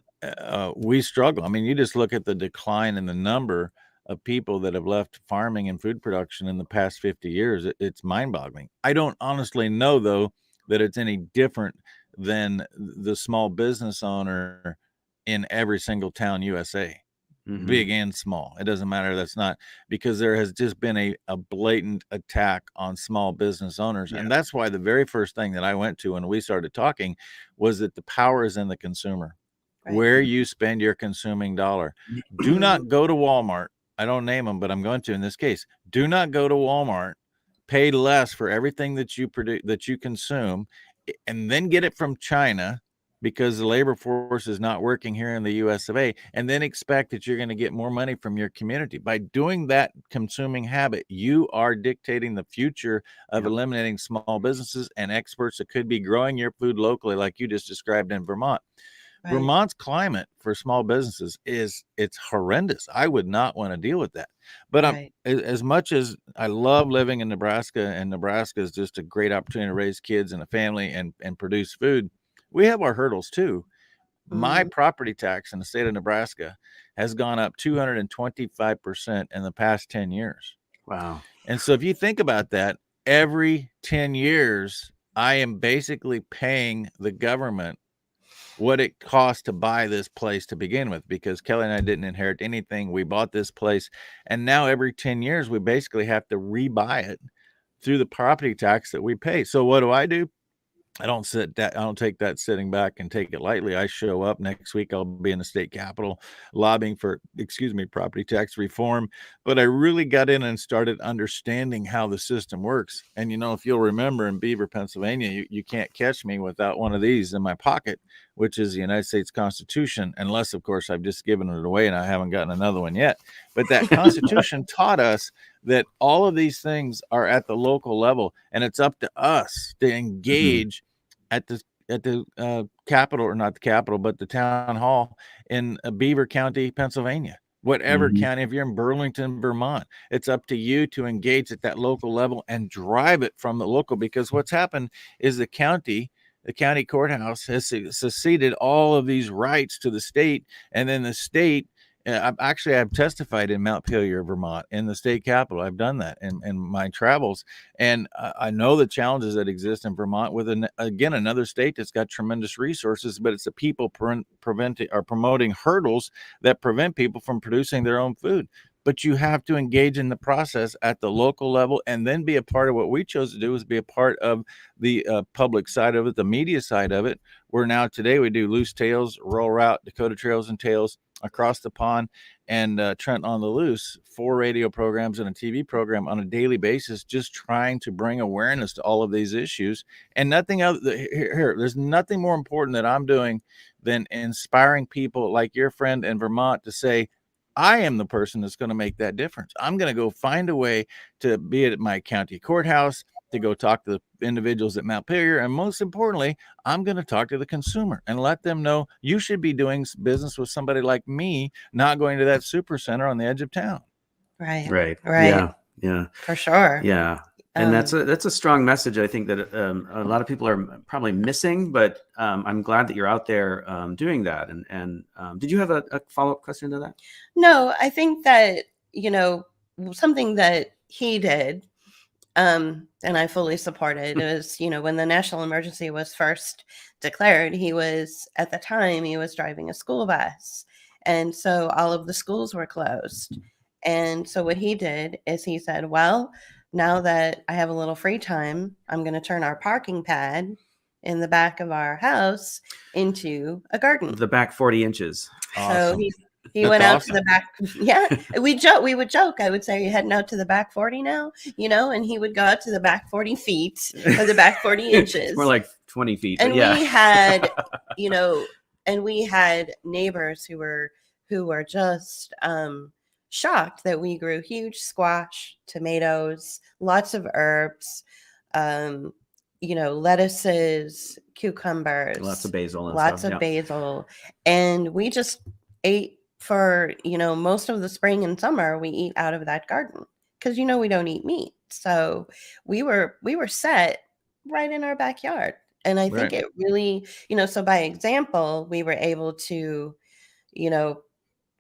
we struggle. I mean, you just look at the decline in the number of people that have left farming and food production in the past 50 years. It's mind-boggling. I don't honestly know, though, that it's any different than the small business owner in every single town USA, big and small. It doesn't matter. That's not, because there has just been a blatant attack on small business owners. Yeah. And that's why the very first thing that I went to when we started talking was that the power is in the consumer, right? Where you spend your consuming dollar. Do not go to Walmart. I don't name them, but I'm going to in this case. Do not go to Walmart, pay less for everything that you produce, that you consume, and then get it from China because the labor force is not working here in the US of A, and then expect that you're going to get more money from your community. By doing that consuming habit, you are dictating the future of eliminating small businesses and experts that could be growing your food locally, like you just described in Vermont. Right. Vermont's climate for small businesses it's horrendous. I would not want to deal with that. But Right. as much as I love living in Nebraska, and Nebraska is just a great opportunity to raise kids and a family and produce food, we have our hurdles too. My property tax in the state of Nebraska has gone up 225% in the past 10 years. Wow. And so if you think about that, every 10 years, I am basically paying the government what it cost to buy this place to begin with, because Kelly and I didn't inherit anything. We bought this place, and now every 10 years, we basically have to rebuy it through the property tax that we pay. So what do? I don't take that sitting back and take it lightly. I show up next week. I'll be in the state capitol lobbying for, property tax reform. But I really got in and started understanding how the system works. And, if you'll remember, in Beaver, Pennsylvania, you can't catch me without one of these in my pocket, which is the United States Constitution, unless, of course, I've just given it away and I haven't gotten another one yet. But that Constitution taught us that all of these things are at the local level, and it's up to us to engage at the capital, or not the capital, but the town hall in Beaver County, Pennsylvania. Whatever county, if you're in Burlington, Vermont, it's up to you to engage at that local level and drive it from the local. Because what's happened is the county courthouse has seceded all of these rights to the state, and then the state. I've testified in Montpelier, Vermont, in the state capitol. I've done that in my travels, and I know the challenges that exist in Vermont with another state that's got tremendous resources, but it's the people promoting hurdles that prevent people from producing their own food. But you have to engage in the process at the local level, and then be a part of what we chose to do, is be a part of the public side of it, the media side of it. Where now today we do Loos Tales, Rural Route, Dakota Trails and Tales, Across the Pond, and Trent on the Loose, 4 radio programs and a TV program on a daily basis, just trying to bring awareness to all of these issues. And nothing else here. There's nothing more important that I'm doing than inspiring people like your friend in Vermont to say, I am the person that's going to make that difference. I'm going to go find a way to be at my county courthouse, to go talk to the individuals at Montpelier. And most importantly, I'm going to talk to the consumer and let them know you should be doing business with somebody like me, not going to that super center on the edge of town. Right. Yeah. For sure. Yeah. And that's a strong message, I think, that a lot of people are probably missing, but I'm glad that you're out there doing that. And did you have a follow-up question to that? No, I think that, something that he did, and I fully supported, is, when the national emergency was first declared, at the time, he was driving a school bus. And so all of the schools were closed. And so what he did is he said, well, now that I have a little free time, I'm going to turn our parking pad in the back of our house into a garden. The back 40 inches. Awesome. So he went out to the back. Yeah, we would joke. I would say, you're heading out to the back 40 now, and he would go out to the back 40 feet or the back 40 inches. It's more like 20 feet. And yeah. we had, and we had neighbors who were just shocked that we grew huge squash, tomatoes, lots of herbs, lettuces, cucumbers, lots of basil, basil. And we just ate for, most of the spring and summer. We eat out of that garden because, we don't eat meat. So we were set right in our backyard. And I think it really, so by example, we were able to,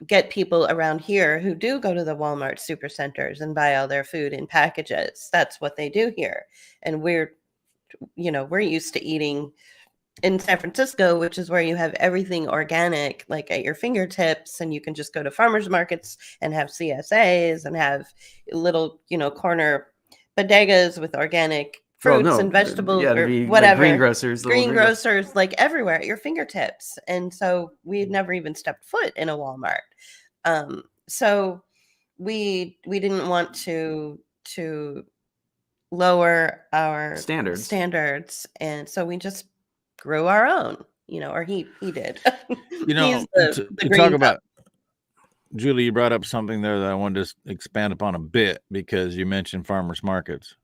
get people around here who do go to the Walmart supercenters and buy all their food in packages. That's what they do here. And we're used to eating in San Francisco, which is where you have everything organic, like at your fingertips, and you can just go to farmers markets and have CSAs and have little, corner bodegas with organic fruits and vegetables, or whatever. Like green grocers, like everywhere at your fingertips. And so we had never even stepped foot in a Walmart. So we didn't want to lower our standards. And so we just grew our own, or he did. To talk about, Julie, you brought up something there that I wanted to expand upon a bit, because you mentioned farmers markets.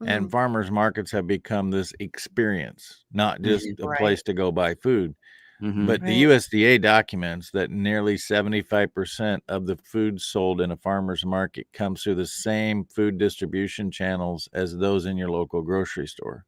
And farmers markets have become this experience, not just a place to go buy food. But the Right. USDA documents that nearly 75% of the food sold in a farmer's market comes through the same food distribution channels as those in your local grocery store.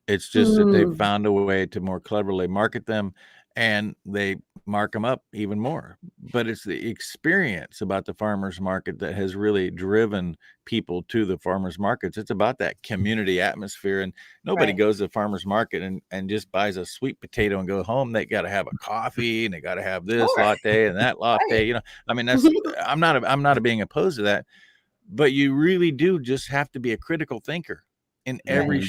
It's just that they've found a way to more cleverly market them, and they mark them up even more. But it's the experience about the farmer's market that has really driven people to the farmer's markets. It's about that community atmosphere, and nobody Right. goes to the farmer's market and just buys a sweet potato and go home. They got to have a coffee, and they got to have this Sure. latte and that latte. Right. You know, I mean, that's I'm not being opposed to that, but you really do just have to be a critical thinker in Right.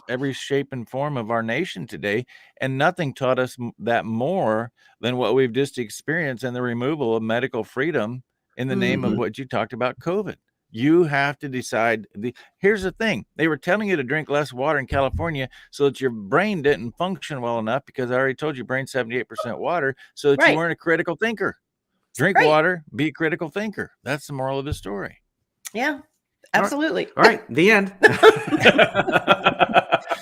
every shape and form of our nation today, and nothing taught us that more than what we've just experienced in the removal of medical freedom in the name of what you talked about, COVID. You have to decide. Here's the thing: they were telling you to drink less water in California so that your brain didn't function well enough, because I already told you, brain 78% water, so that you Right. weren't a critical thinker. Drink Right. water, be a critical thinker. That's the moral of the story. Yeah. Absolutely. All right. The end.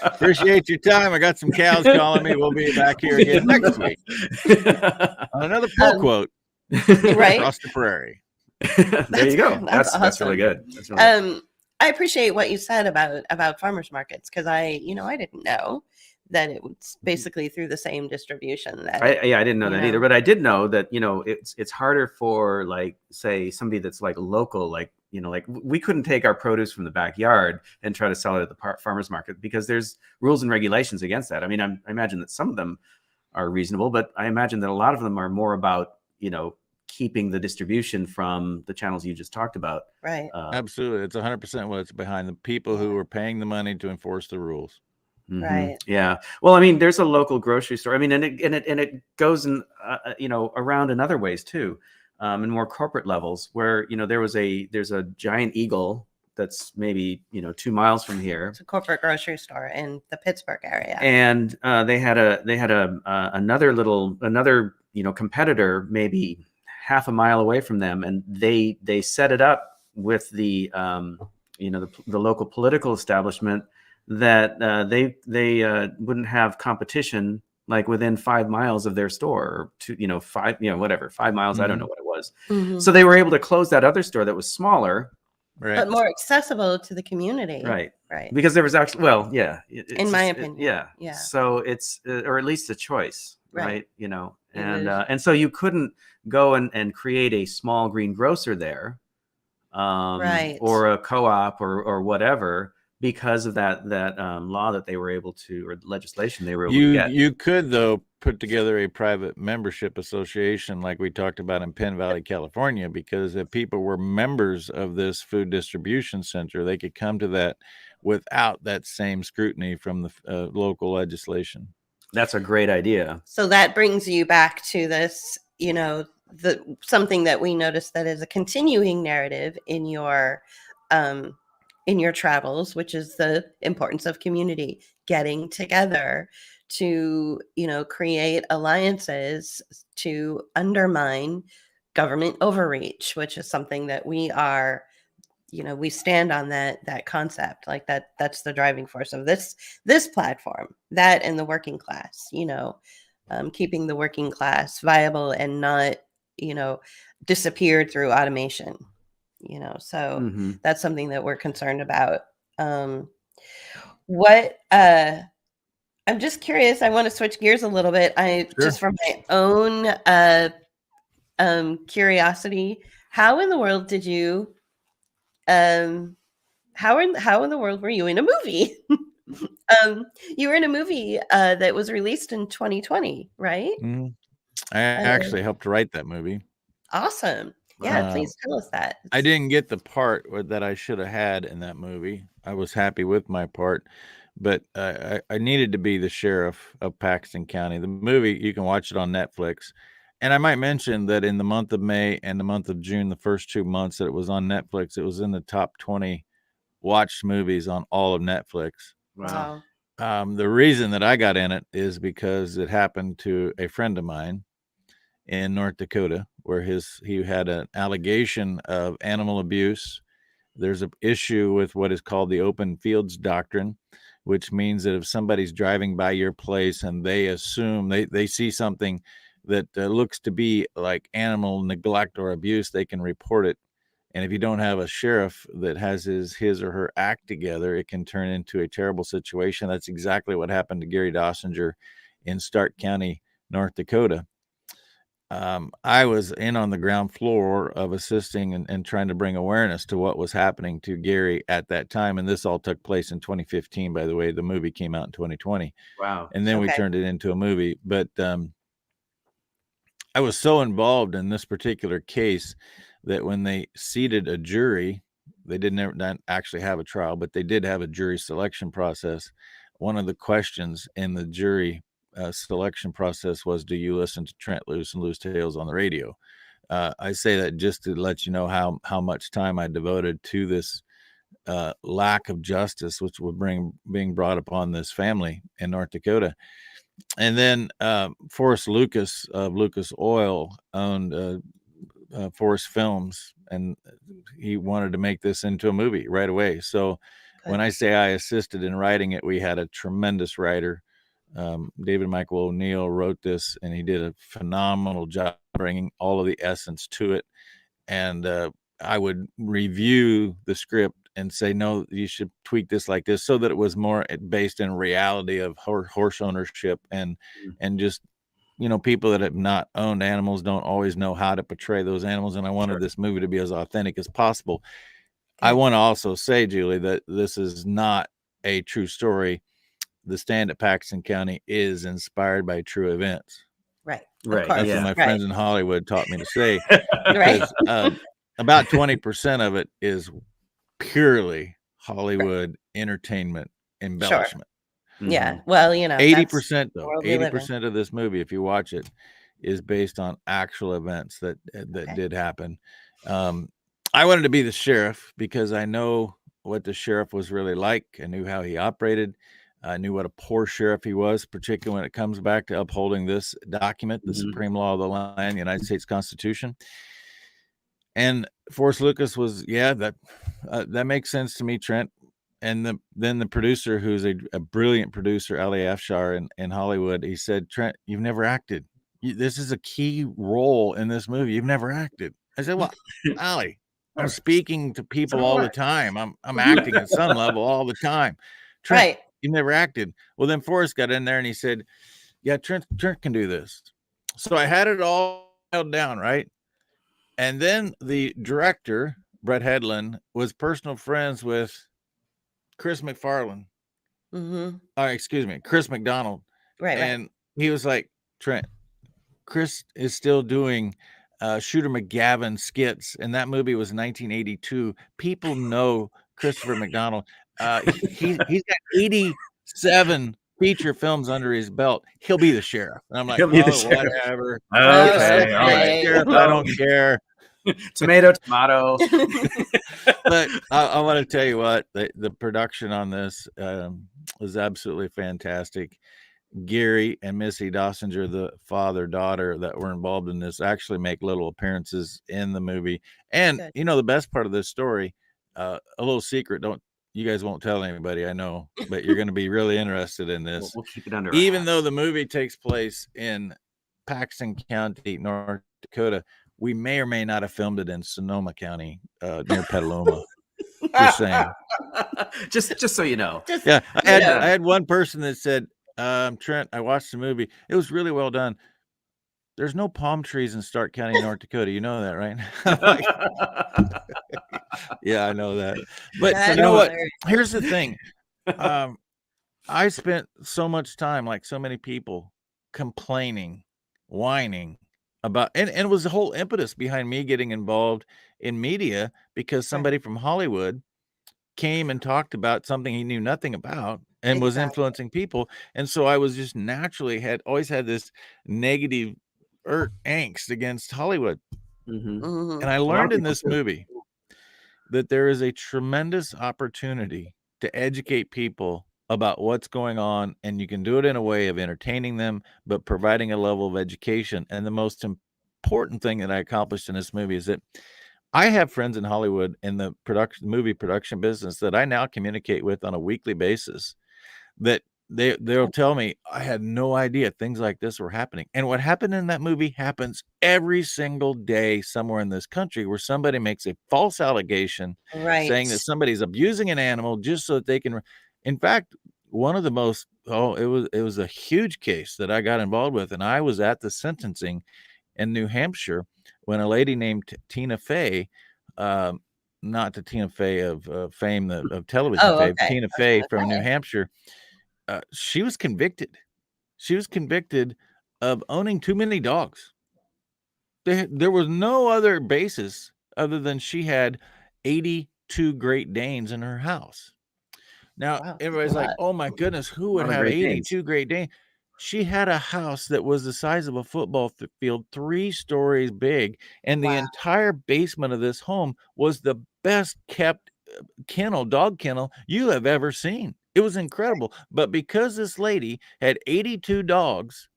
Appreciate your time. I got some cows calling me. We'll be back here again next week on another Pullquote Right. across the prairie. There you go. That's awesome. really good. That's really good. I appreciate what you said about farmers markets, because I didn't know that it was basically through the same distribution. That I didn't know you that know. either, but I did know that, it's harder for, like, say, somebody that's like local, like, like we couldn't take our produce from the backyard and try to sell it at the farmer's market, because there's rules and regulations against that. I mean, I imagine that some of them are reasonable, but I imagine that a lot of them are more about, keeping the distribution from the channels you just talked about. Right. Absolutely. It's 100% what's behind the people who are paying the money to enforce the rules. Right. Yeah. Well, I mean, there's a local grocery store. I mean, and it goes in, around in other ways too, in more corporate levels, where there's a Giant Eagle that's maybe 2 miles from here. It's a corporate grocery store in the Pittsburgh area, and they had another competitor maybe half a mile away from them, and they set it up with the the local political establishment that they wouldn't have competition like within 5 miles of their store, or 5 miles. I don't know what it was. So they were able to close that other store that was smaller, right, but more accessible to the community. Right. Right. Because there was actually, in my opinion. Yeah. So it's, or at least a choice, right? It And so you couldn't go and create a small green grocer there, Right. or a co-op or whatever, because of that law that they were able to, or legislation they were able to get. You could, though, put together a private membership association like we talked about in Penn Valley, California, because if people were members of this food distribution center, they could come to that without that same scrutiny from the local legislation. That's a great idea. So that brings you back to this, something that we noticed that is a continuing narrative in your travels, which is the importance of community getting together to, create alliances to undermine government overreach, which is something that we are, we stand on that concept, like that's the driving force of this platform, that and the working class, keeping the working class viable and not, disappeared through automation, so that's something that we're concerned about. I'm just curious. I want to switch gears a little bit. Just from my own curiosity, how in the world did you, how in the world were you in a movie? You were in a movie that was released in 2020, right? I actually helped write that movie. Awesome. Yeah, please tell us that. I didn't get the part that I should have had in that movie. I was happy with my part, but I needed to be the sheriff of Paxton County. The movie, you can watch it on Netflix. And I might mention that in the month of May and the month of June, the first 2 months that it was on Netflix, it was in the top 20 watched movies on all of Netflix. Wow. The reason that I got in it is because it happened to a friend of mine in North Dakota, where he had an allegation of animal abuse. There's an issue with what is called the open fields doctrine, which means that if somebody's driving by your place and they assume they see something that looks to be like animal neglect or abuse, they can report it. And if you don't have a sheriff that has his or her act together, it can turn into a terrible situation. That's exactly what happened to Gary Dossinger in Stark County, North Dakota. I was in on the ground floor of assisting and trying to bring awareness to what was happening to Gary at that time. And this all took place in 2015, by the way. The movie came out in 2020. Wow. And then we turned it into a movie. But I was so involved in this particular case that when they seated a jury, they not actually have a trial, but they did have a jury selection process. One of the questions in the jury selection process was, do you listen to Trent Loos and Loos Tales on the radio? I say that just to let you know how much time I devoted to this lack of justice, which would being brought upon this family in North Dakota. And then Forrest Lucas of Lucas Oil owned Forrest Films, and he wanted to make this into a movie right away. So when I say I assisted in writing it, we had a tremendous writer. David Michael O'Neill wrote this, and he did a phenomenal job bringing all of the essence to it. And I would review the script and say, no, you should tweak this like this, so that it was more based in reality of horse ownership and just, people that have not owned animals don't always know how to portray those animals. And I wanted this movie to be as authentic as possible. I want to also say, Julie, that this is not a true story. The stand at Paxton County is inspired by true events. Right. Right. That's what my friends in Hollywood taught me to say. Because, about 20% of it is purely Hollywood entertainment embellishment. Sure. Yeah. Well, 80% though, 80% of this movie, if you watch it, is based on actual events that did happen. I wanted to be the sheriff because I know what the sheriff was really like. I knew how he operated. I knew what a poor sheriff he was, particularly when it comes back to upholding this document, the supreme law of the land, the United States Constitution. And Forrest Lucas was, that makes sense to me, Trent. And then the producer, who's a brilliant producer, Ali Afshar in Hollywood, he said, Trent, you've never acted. This is a key role in this movie. You've never acted. I said, well, Ali, I'm speaking to people all the time. I'm acting at some level all the time. Trent, you've never acted. Well, then Forrest got in there and he said, yeah, Trent can do this. So I had it all held down, right? And then the director, Brett Hedlund, was personal friends with Chris McFarlane. Chris McDonald. And he was like, Trent, Chris is still doing Shooter McGavin skits, and that movie was 1982. People know Christopher McDonald. He's got 87 feature films under his belt. He'll be the sheriff. And I'm like, whatever. Okay, all right. Sheriff, I don't care. Tomato. But I want to tell you what, the production on this was absolutely fantastic. Gary and Missy Dossinger, the father-daughter that were involved in this, actually make little appearances in the movie. And the best part of this story, a little secret, you guys won't tell anybody, I know, but you're going to be really interested in this. We'll keep it under even though the movie takes place in Paxton County, North Dakota, we may or may not have filmed it in Sonoma County, near Petaluma. Just saying. just so you know. I had one person that said, Trent, I watched the movie. It was really well done. There's no palm trees in Stark County, North Dakota. You know that, right? Yeah, I know that. But you know what? Here's the thing. I spent so much time, like so many people, complaining, whining about, and it was the whole impetus behind me getting involved in media, because somebody from Hollywood came and talked about something he knew nothing about and was influencing people. And so I was just naturally always had this negative angst against Hollywood. And I learned in this movie that there is a tremendous opportunity to educate people about what's going on, and you can do it in a way of entertaining them, but providing a level of education. And the most important thing that I accomplished in this movie is that I have friends in Hollywood in the movie production business that I now communicate with on a weekly basis that they'll tell me, I had no idea things like this were happening. And what happened in that movie happens every single day somewhere in this country, where somebody makes a false allegation saying that somebody's abusing an animal just so that they can. In fact, one of the most, it was a huge case that I got involved with, and I was at the sentencing in New Hampshire when a lady named Tina Fey, not the Tina Fey of fame, of television fame, Tina Fey from New Hampshire, she was convicted. She was convicted of owning too many dogs. There was no other basis other than she had 82 Great Danes in her house. Now, everybody's like, oh my goodness, who would have 82 Great Danes? She had a house that was the size of a football field, 3 stories big, and the entire basement of this home was the best kept dog kennel you have ever seen. It was incredible. But because this lady had 82 dogs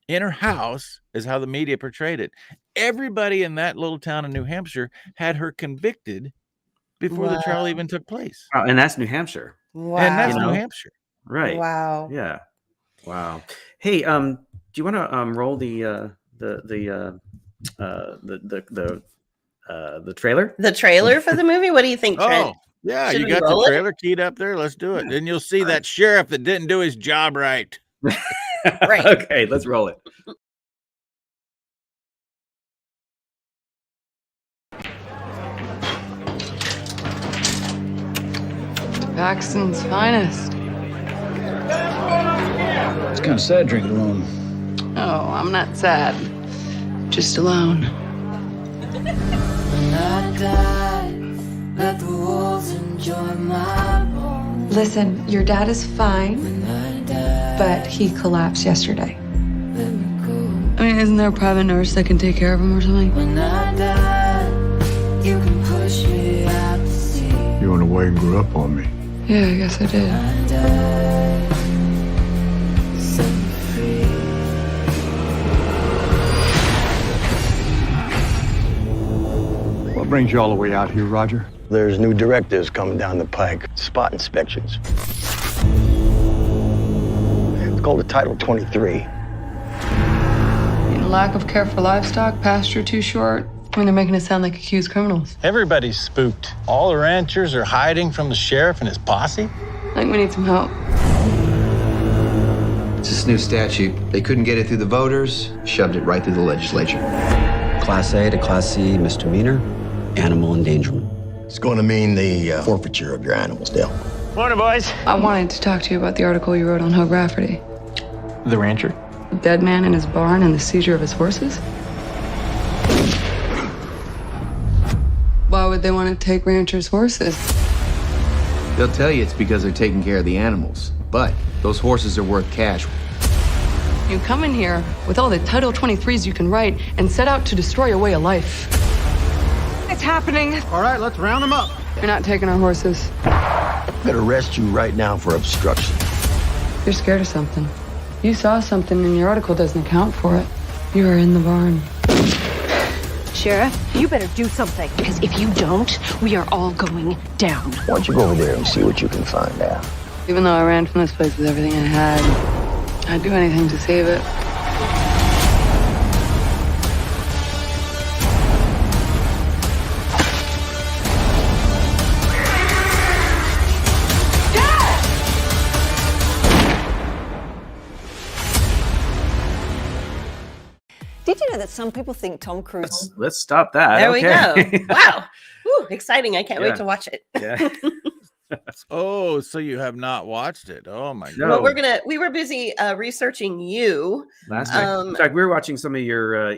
in her house, is how the media portrayed it, everybody in that little town in New Hampshire had her convicted before the trial even took place. Wow, and that's New Hampshire. Wow. And that's New Hampshire. Right. Wow. Yeah. Wow. Hey, do you want to roll the trailer? The trailer for the movie? What do you think, Trent? Oh, yeah, you got the trailer keyed up there. Let's do it. And you'll see that sheriff that didn't do his job right. Right. Okay, let's roll it. Paxton's finest. It's kind of sad drinking alone. Oh, I'm not sad. Just alone. When I die, let the wolves enjoy my bones. Listen, your dad is fine, When I die, but he collapsed yesterday. let me go. I mean, isn't there a private nurse that can take care of him or something? When I die, you can push me out to sea. You went away and grew up on me. Yeah, I guess I did. I die, set me free. What brings you all the way out here, Roger? There's new directives coming down the pike. Spot inspections. It's called a Title 23. Lack of care for livestock, pasture too short. I mean, they're making it sound like accused criminals. Everybody's spooked. All the ranchers are hiding from the sheriff and his posse. I think we need some help. It's this new statute. They couldn't get it through the voters, shoved it right through the legislature. Class A to Class C misdemeanor, animal endangerment. It's going to mean the forfeiture of your animals, Dale. Morning, boys. I wanted to talk to you about the article you wrote on Hope Rafferty. The rancher? The dead man in his barn and the seizure of his horses? Why would they want to take ranchers' horses? They'll tell you it's because they're taking care of the animals, but those horses are worth cash. You come in here with all the Title 23s you can write and set out to destroy your way of life. It's happening. All right, let's round them up. You're not taking our horses. I'm going to arrest you right now for obstruction. You're scared of something. You saw something and your article doesn't account for it. You were in the barn. Sheriff, you better do something, because if you don't, we are all going down. Why don't you go over there and see what you can find out? Even though I ran from this place with everything I had, I'd do anything to save it. Did you know that some people think Tom Cruise... Let's stop that. There Okay. we go. Wow. Woo, exciting. I can't wait Yeah. to watch it. Yeah. Oh, so you have not watched it? Oh my God! Well, we were busy researching you Last night. In fact, we were watching some of your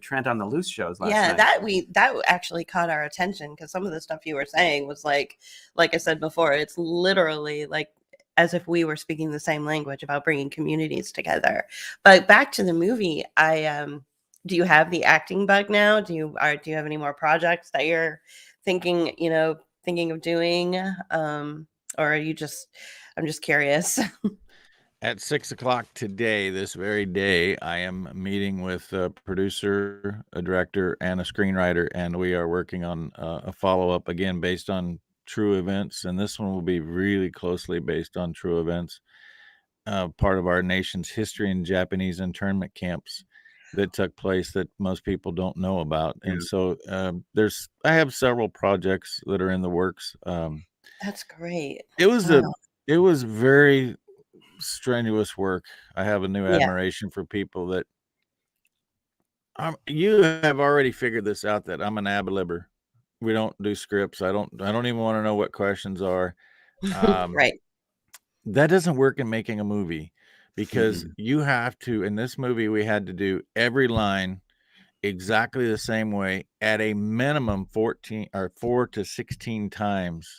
Trent on the Loos shows last night. that actually caught our attention, because some of the stuff you were saying was like I said before, it's literally like as if we were speaking the same language about bringing communities together. But back to the movie, do you have the acting bug now? Do you have any more projects that you're thinking of doing, or are you just? I'm just curious. At 6 o'clock today, this very day, I am meeting with a producer, a director, and a screenwriter, and we are working on a follow-up again based on true events, and this one will be really closely based on true events. Part of our nation's history in Japanese internment camps that took place that most people don't know about. And so I have several projects that are in the works. That's great. It was very strenuous work. I have a new admiration for people that you have already figured this out, that I'm an ad-libber. We don't do scripts. I don't even want to know what questions are. Right. That doesn't work in making a movie, because you have to, in this movie, we had to do every line exactly the same way at a minimum 4 to 16 times,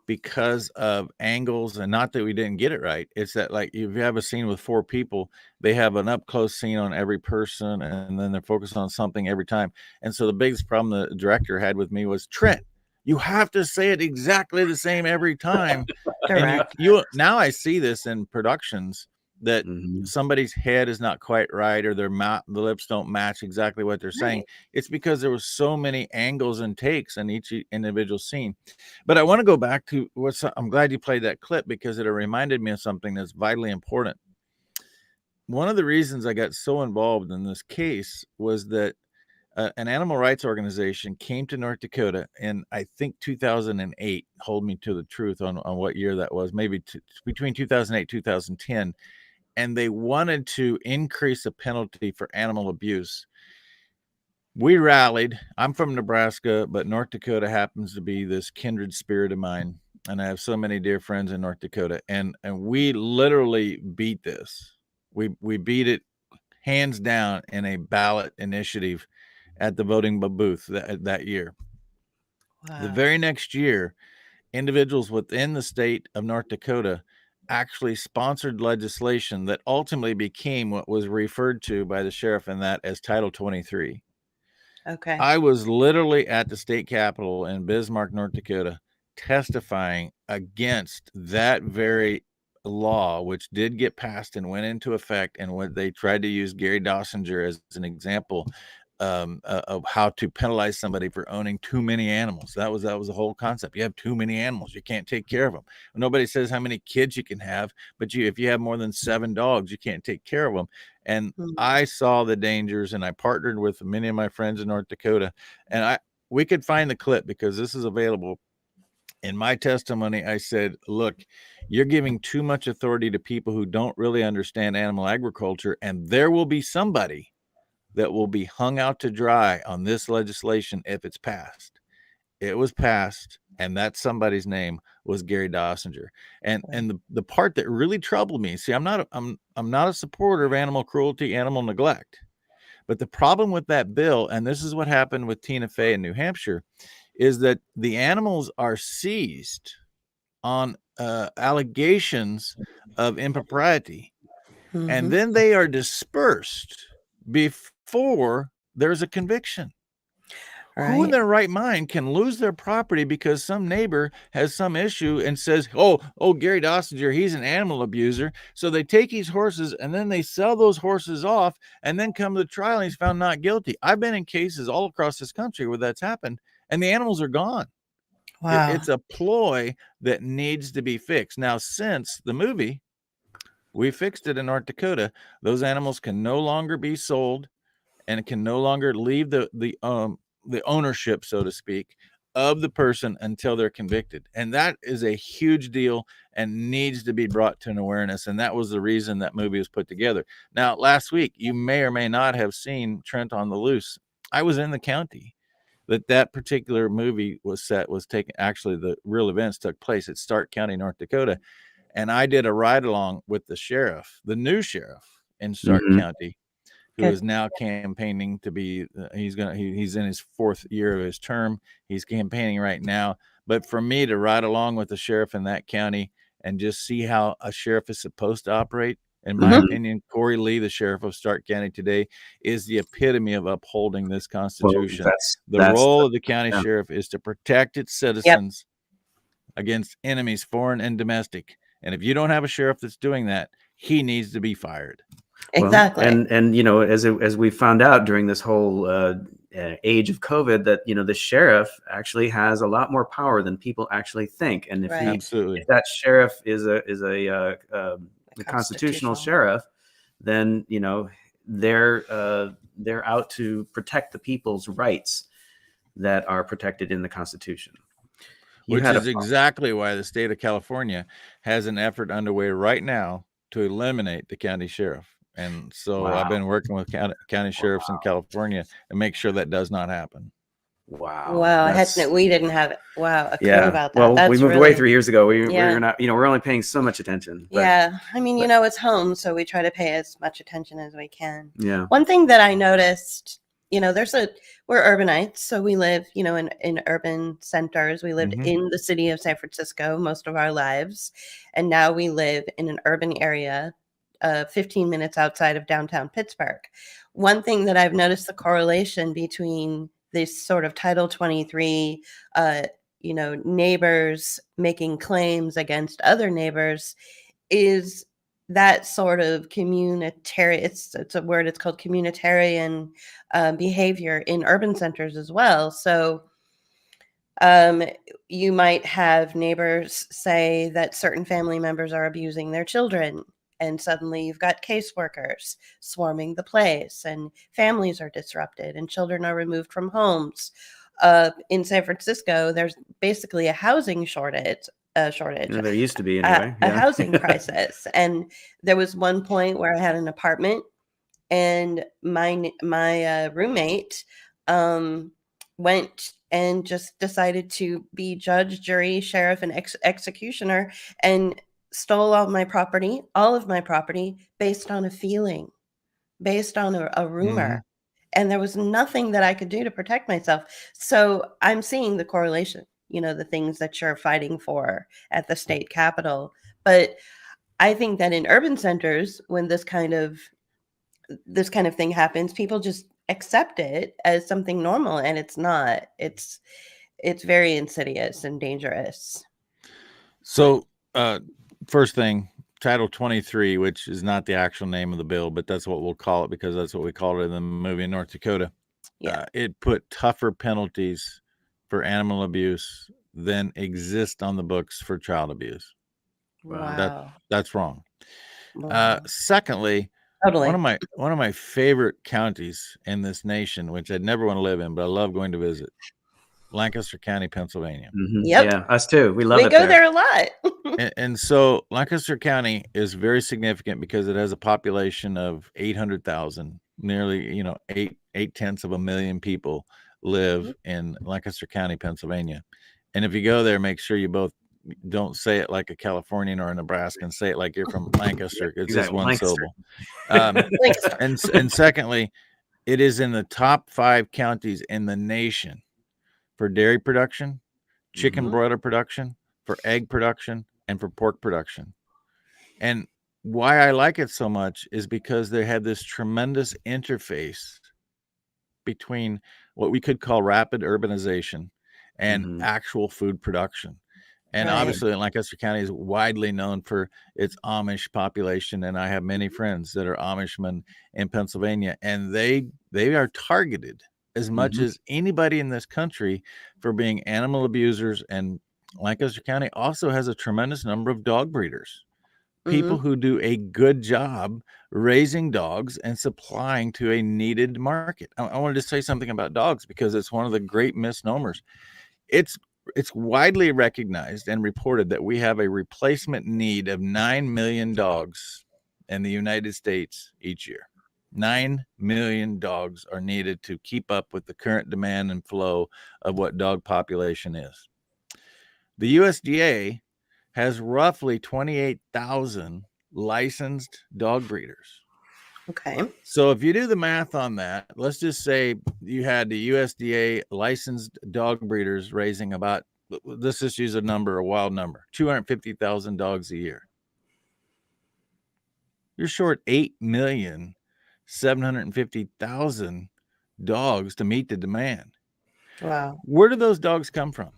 because of angles. And not that we didn't get it right. It's that, like, if you have a scene with 4 people, they have an up close scene on every person, and then they're focused on something every time. And so the biggest problem the director had with me was, Trent, you have to say it exactly the same every time. And you now I see this in productions that somebody's head is not quite right, or their mouth, the lips don't match exactly what they're saying. It's because there was so many angles and takes in each individual scene. But I want to go back to I'm glad you played that clip, because it reminded me of something that's vitally important. One of the reasons I got so involved in this case was that an animal rights organization came to North Dakota in, I think, 2008. Hold me to the truth on what year that was, maybe between 2008 2010. And they wanted to increase the penalty for animal abuse. We rallied. I'm from Nebraska, but North Dakota happens to be this kindred spirit of mine. And I have so many dear friends in North Dakota. And we literally beat this. We beat it hands down in a ballot initiative at the voting booth that year. Wow. The very next year, individuals within the state of North Dakota actually sponsored legislation that ultimately became what was referred to by the sheriff in that as Title 23. Okay. I was literally at the state capitol in Bismarck, North Dakota, testifying against that very law, which did get passed and went into effect, and what they tried to use Gary Dossinger as an example of how to penalize somebody for owning too many animals. That was the whole concept. You have too many animals, you can't take care of them. Nobody says how many kids you can have, but if you have more than 7 dogs, you can't take care of them. And I saw the dangers, and I partnered with many of my friends in North Dakota, and we could find the clip, because this is available. In my testimony, I said, look, you're giving too much authority to people who don't really understand animal agriculture, and there will be somebody that will be hung out to dry on this legislation if it's passed. It was passed, and that somebody's name was Gary Dossinger. And the part that really troubled me, see, I'm not a supporter of animal cruelty, animal neglect. But the problem with that bill, and this is what happened with Tina Fey in New Hampshire, is that the animals are seized on allegations of impropriety, and then they are dispersed before there's a conviction. Right. Who in their right mind can lose their property because some neighbor has some issue and says, oh, Gary Dossinger, he's an animal abuser. So they take his horses, and then they sell those horses off, and then come to the trial and he's found not guilty. I've been in cases all across this country where that's happened, and the animals are gone. Wow. It's a ploy that needs to be fixed. Now, since the movie, we fixed it in North Dakota. Those animals can no longer be sold, and it can no longer leave the ownership, so to speak, of the person until they're convicted. And that is a huge deal and needs to be brought to an awareness. And that was the reason that movie was put together. Now, last week, you may or may not have seen Trent on the Loose. I was in the county that particular movie was taken. Actually, the real events took place at Stark County, North Dakota. And I did a ride along with the sheriff, the new sheriff in Stark County, who is now campaigning to be, he's in his 4th year of his term. He's campaigning right now. But for me to ride along with the sheriff in that county and just see how a sheriff is supposed to operate, in my opinion, Corey Lee, the sheriff of Stark County today, is the epitome of upholding this Constitution. Well, the role of the county sheriff is to protect its citizens against enemies, foreign and domestic. And if you don't have a sheriff that's doing that, he needs to be fired. Exactly. Well, and you know, as we found out during this whole age of COVID that, the sheriff actually has a lot more power than people actually think. And if if that sheriff is a constitutional sheriff, then, they're out to protect the people's rights that are protected in the Constitution. Which is exactly why the state of California has an effort underway right now to eliminate the county sheriff. And so I've been working with county sheriffs in California to make sure that does not happen. Wow. We didn't have a clue about that. Well, That's we moved away 3 years ago. We're not, we're only paying so much attention. But, I mean, it's home, so we try to pay as much attention as we can. Yeah. One thing that I noticed, we're urbanites, so we live, in urban centers. We lived in the city of San Francisco most of our lives, and now we live in an urban area, 15 minutes outside of downtown Pittsburgh. One thing that I've noticed the correlation between this sort of Title 23, neighbors making claims against other neighbors is that sort of communitarian, it's a word, it's called communitarian behavior in urban centers as well. So you might have neighbors say that certain family members are abusing their children, and suddenly you've got caseworkers swarming the place, and families are disrupted, and children are removed from homes. In San Francisco, there's basically a housing shortage. There used to be anyway. A housing crisis. And there was one point where I had an apartment, and my roommate went and just decided to be judge, jury, sheriff, and executioner, and stole all of my property based on a feeling, based on a rumor. And there was nothing that I could do to protect myself. So I'm seeing the correlation, the things that you're fighting for at the state capitol. But I think that in urban centers, when this kind of thing happens, people just accept it as something normal, and it's not. It's very insidious and dangerous. So first thing, Title 23, which is not the actual name of the bill, but that's what we'll call it because that's what we called it in the movie in North Dakota. It put tougher penalties for animal abuse than exist on the books for child abuse. Wow. That's wrong. Wow. Secondly, totally. one of my favorite counties in this nation, which I'd never want to live in, but I love going to visit, Lancaster County, Pennsylvania. Yep. Yeah, us too. We go there a lot. and so Lancaster County is very significant because it has a population of 800,000, nearly, 8/10 people live in Lancaster County, Pennsylvania. And if you go there, make sure you both don't say it like a Californian or a Nebraskan. Say it like you're from Lancaster. It's just one syllable. And secondly, it is in the top 5 counties in the nation for dairy production, chicken broiler production, for egg production, and for pork production. And why I like it so much is because they had this tremendous interface between what we could call rapid urbanization and actual food production. And obviously Lancaster County is widely known for its Amish population. And I have many friends that are Amishmen in Pennsylvania, and they are targeted as much as anybody in this country for being animal abusers. And Lancaster County also has a tremendous number of dog breeders, people who do a good job raising dogs and supplying to a needed market. I wanted to say something about dogs because it's one of the great misnomers. It's widely recognized and reported that we have a replacement need of 9 million dogs in the United States each year. 9 million dogs are needed to keep up with the current demand and flow of what dog population is. The USDA has roughly 28,000 licensed dog breeders. Okay. So if you do the math on that, let's just say you had the USDA licensed dog breeders raising about, let's just use a wild number, 250,000 dogs a year. You're short 8,750,000 dogs to meet the demand. Wow. Where do those dogs come from?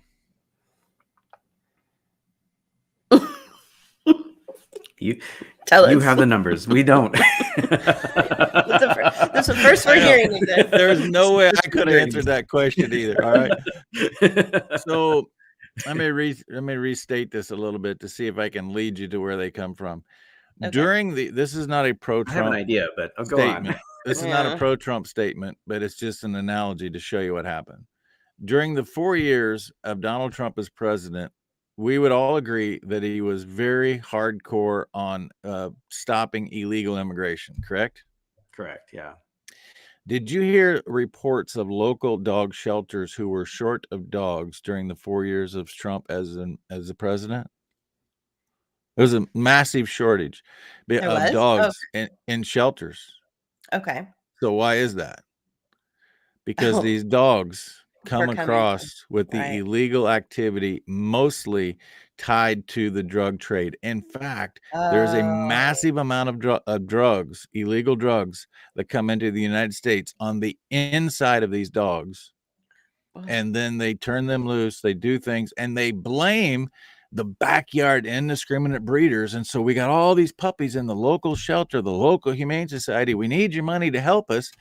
You Tell you us. have the numbers. We don't. That's the first we're hearing of this. There's no way I could have answered that question either. All right. So let me restate this a little bit to see if I can lead you to where they come from. Okay. This is not a I have an pro-Trump idea, but go on. statement. This is not a Yeah. pro-Trump statement, but it's just an analogy to show you what happened. During the 4 years of Donald Trump as president, we would all agree that he was very hardcore on stopping illegal immigration, correct? Correct. Yeah. Did you hear reports of local dog shelters who were short of dogs during the 4 years of Trump as the president? There was a massive shortage of dogs in shelters. Okay. So why is that? Because these dogs come across with the illegal activity mostly tied to the drug trade. In fact, there's a massive amount of drugs, illegal drugs, that come into the United States on the inside of these dogs. And then they turn them loose, they do things, and they blame the backyard indiscriminate breeders. And so we got all these puppies in the local shelter, the local humane society. We need your money to help us.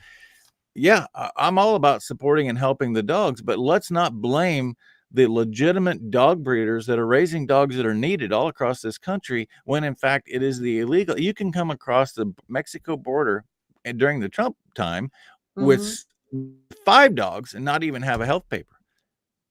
Yeah, I'm all about supporting and helping the dogs, but let's not blame the legitimate dog breeders that are raising dogs that are needed all across this country when in fact it is the illegal. You can come across the Mexico border and during the Trump time with 5 dogs and not even have a health paper.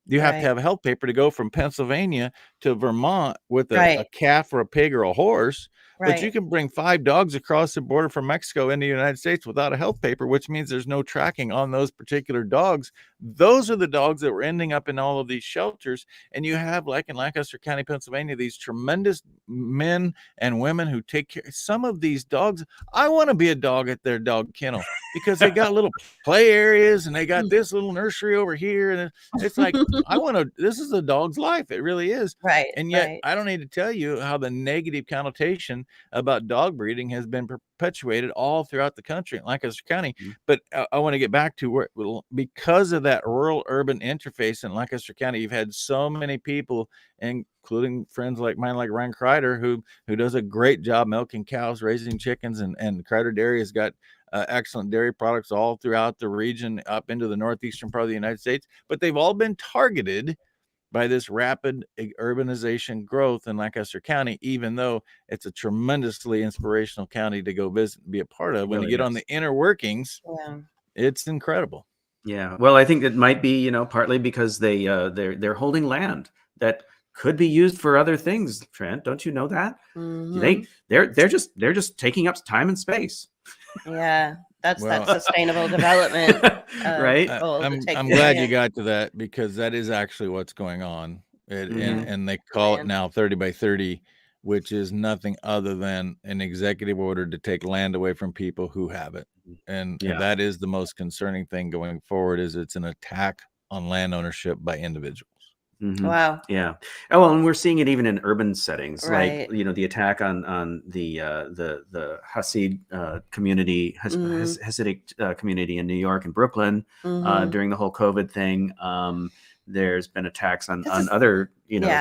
You have to have a health paper to go from Pennsylvania to Vermont with a calf or a pig or a horse. But you can bring 5 dogs across the border from Mexico into the United States without a health paper, which means there's no tracking on those particular dogs. Those are the dogs that were ending up in all of these shelters. And you have, like in Lancaster County, Pennsylvania, these tremendous men and women who take care. Some of these dogs, I want to be a dog at their dog kennel because they got little play areas and they got this little nursery over here. And it's like, this is a dog's life. It really is. Right. And yet I don't need to tell you how the negative connotation about dog breeding has been perpetuated all throughout the country in Lancaster County. But I want to get back to where, because of that rural urban interface in Lancaster County, you've had so many people, including friends like mine, like Ryan Kreider, who does a great job milking cows, raising chickens, and Kreider Dairy has got excellent dairy products all throughout the region up into the northeastern part of the United States. But they've all been targeted by this rapid urbanization growth in Lancaster County, even though it's a tremendously inspirational county to go visit and be a part of. When you get on the inner workings, it's incredible. Yeah. Well, I think it might be, partly because they're holding land that could be used for other things. Trent, don't you know that? They're just taking up time and space. Yeah. That's sustainable development. Right. I'm glad you got to that because that is actually what's going on. And they call it now 30 by 30, which is nothing other than an executive order to take land away from people who have it. And that is the most concerning thing going forward is it's an attack on land ownership by individuals. Wow. Yeah. Oh, well, and we're seeing it even in urban settings, Right. like the attack on the Hasid community, Hasidic community in New York and Brooklyn during the whole COVID thing. There's been attacks on other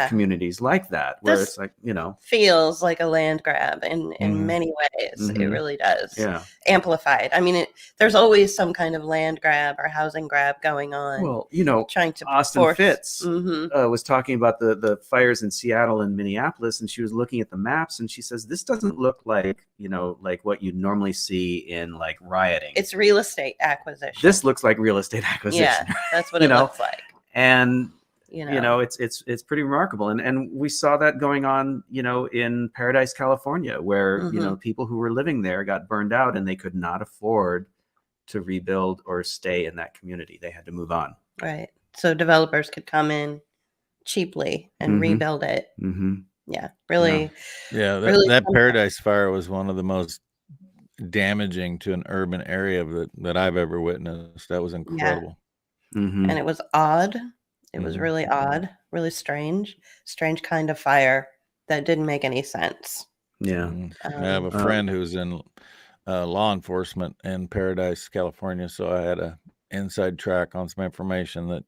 communities like that, where it's like feels like a land grab in many ways. It really does. Yeah. Amplified. I mean, there's always some kind of land grab or housing grab going on. Well, trying to Austin Fitz was talking about the fires in Seattle and Minneapolis, and she was looking at the maps, and she says this doesn't look like like what you normally see in like rioting. It's real estate acquisition. This looks like real estate acquisition. Yeah, that's what it looks like. And it's pretty remarkable, and we saw that going on in Paradise, California, where people who were living there got burned out and they could not afford to rebuild or stay in that community. They had to move on. Right. So developers could come in cheaply and rebuild it. Yeah, really. Yeah, that Paradise fire was one of the most damaging to an urban area that I've ever witnessed. That was incredible. And it was odd. It was really odd, really strange kind of fire that didn't make any sense. Yeah. I have a friend who's in law enforcement in Paradise, California. So I had a inside track on some information that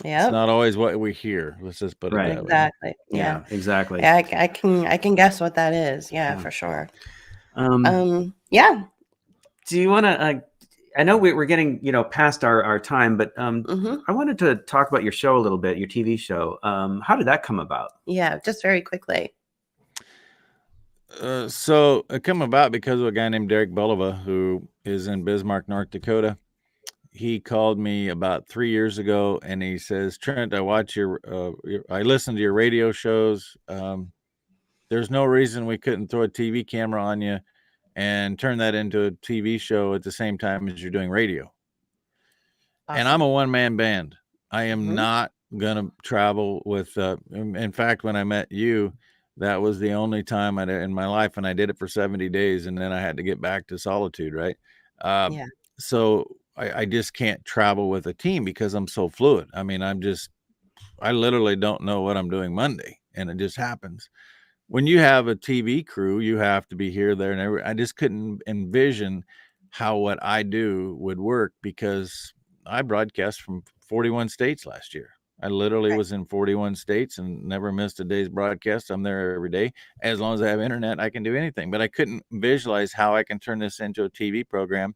It's not always what we hear. Let's just put it that way. Exactly. Yeah, exactly. Yeah, I can guess what that is. Yeah, for sure. Yeah. Do you want to? I know we're getting past our time, but I wanted to talk about your show a little bit, your TV show. How did that come about? Yeah, just very quickly. So it came about because of a guy named Derek Bulova, who is in Bismarck, North Dakota. He called me about 3 years ago, and he says, "Trent, I watch I listen to your radio shows. There's no reason we couldn't throw a TV camera on you and turn that into a TV show at the same time as you're doing radio." Awesome. And I'm a one-man band. I am not gonna travel with. In fact, when I met you, that was the only time in my life, and I did it for 70 days, and then I had to get back to solitude, right? So I just can't travel with a team because I'm so fluid. I mean, I literally don't know what I'm doing Monday, and it just happens. When you have a TV crew, you have to be here, there, and everywhere. I just couldn't envision how what I do would work because I broadcast from 41 states last year. I literally was in 41 states and never missed a day's broadcast. I'm there every day. As long as I have internet, I can do anything. But I couldn't visualize how I can turn this into a TV program.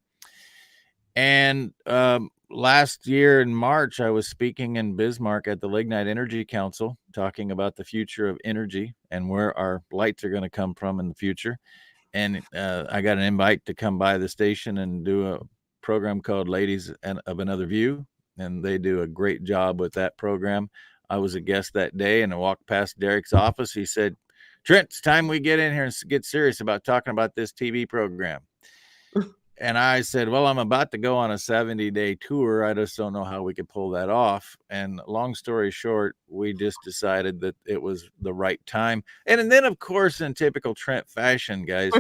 And last year in March, I was speaking in Bismarck at the Lignite Energy Council, talking about the future of energy and where our lights are going to come from in the future. And I got an invite to come by the station and do a program called Ladies of Another View. And they do a great job with that program. I was a guest that day, and I walked past Derek's office. He said, "Trent, it's time we get in here and get serious about talking about this TV program." And I said, "Well, I'm about to go on a 70-day tour. I just don't know how we could pull that off." And long story short, we just decided that it was the right time. And then, of course, in typical Trent fashion, guys,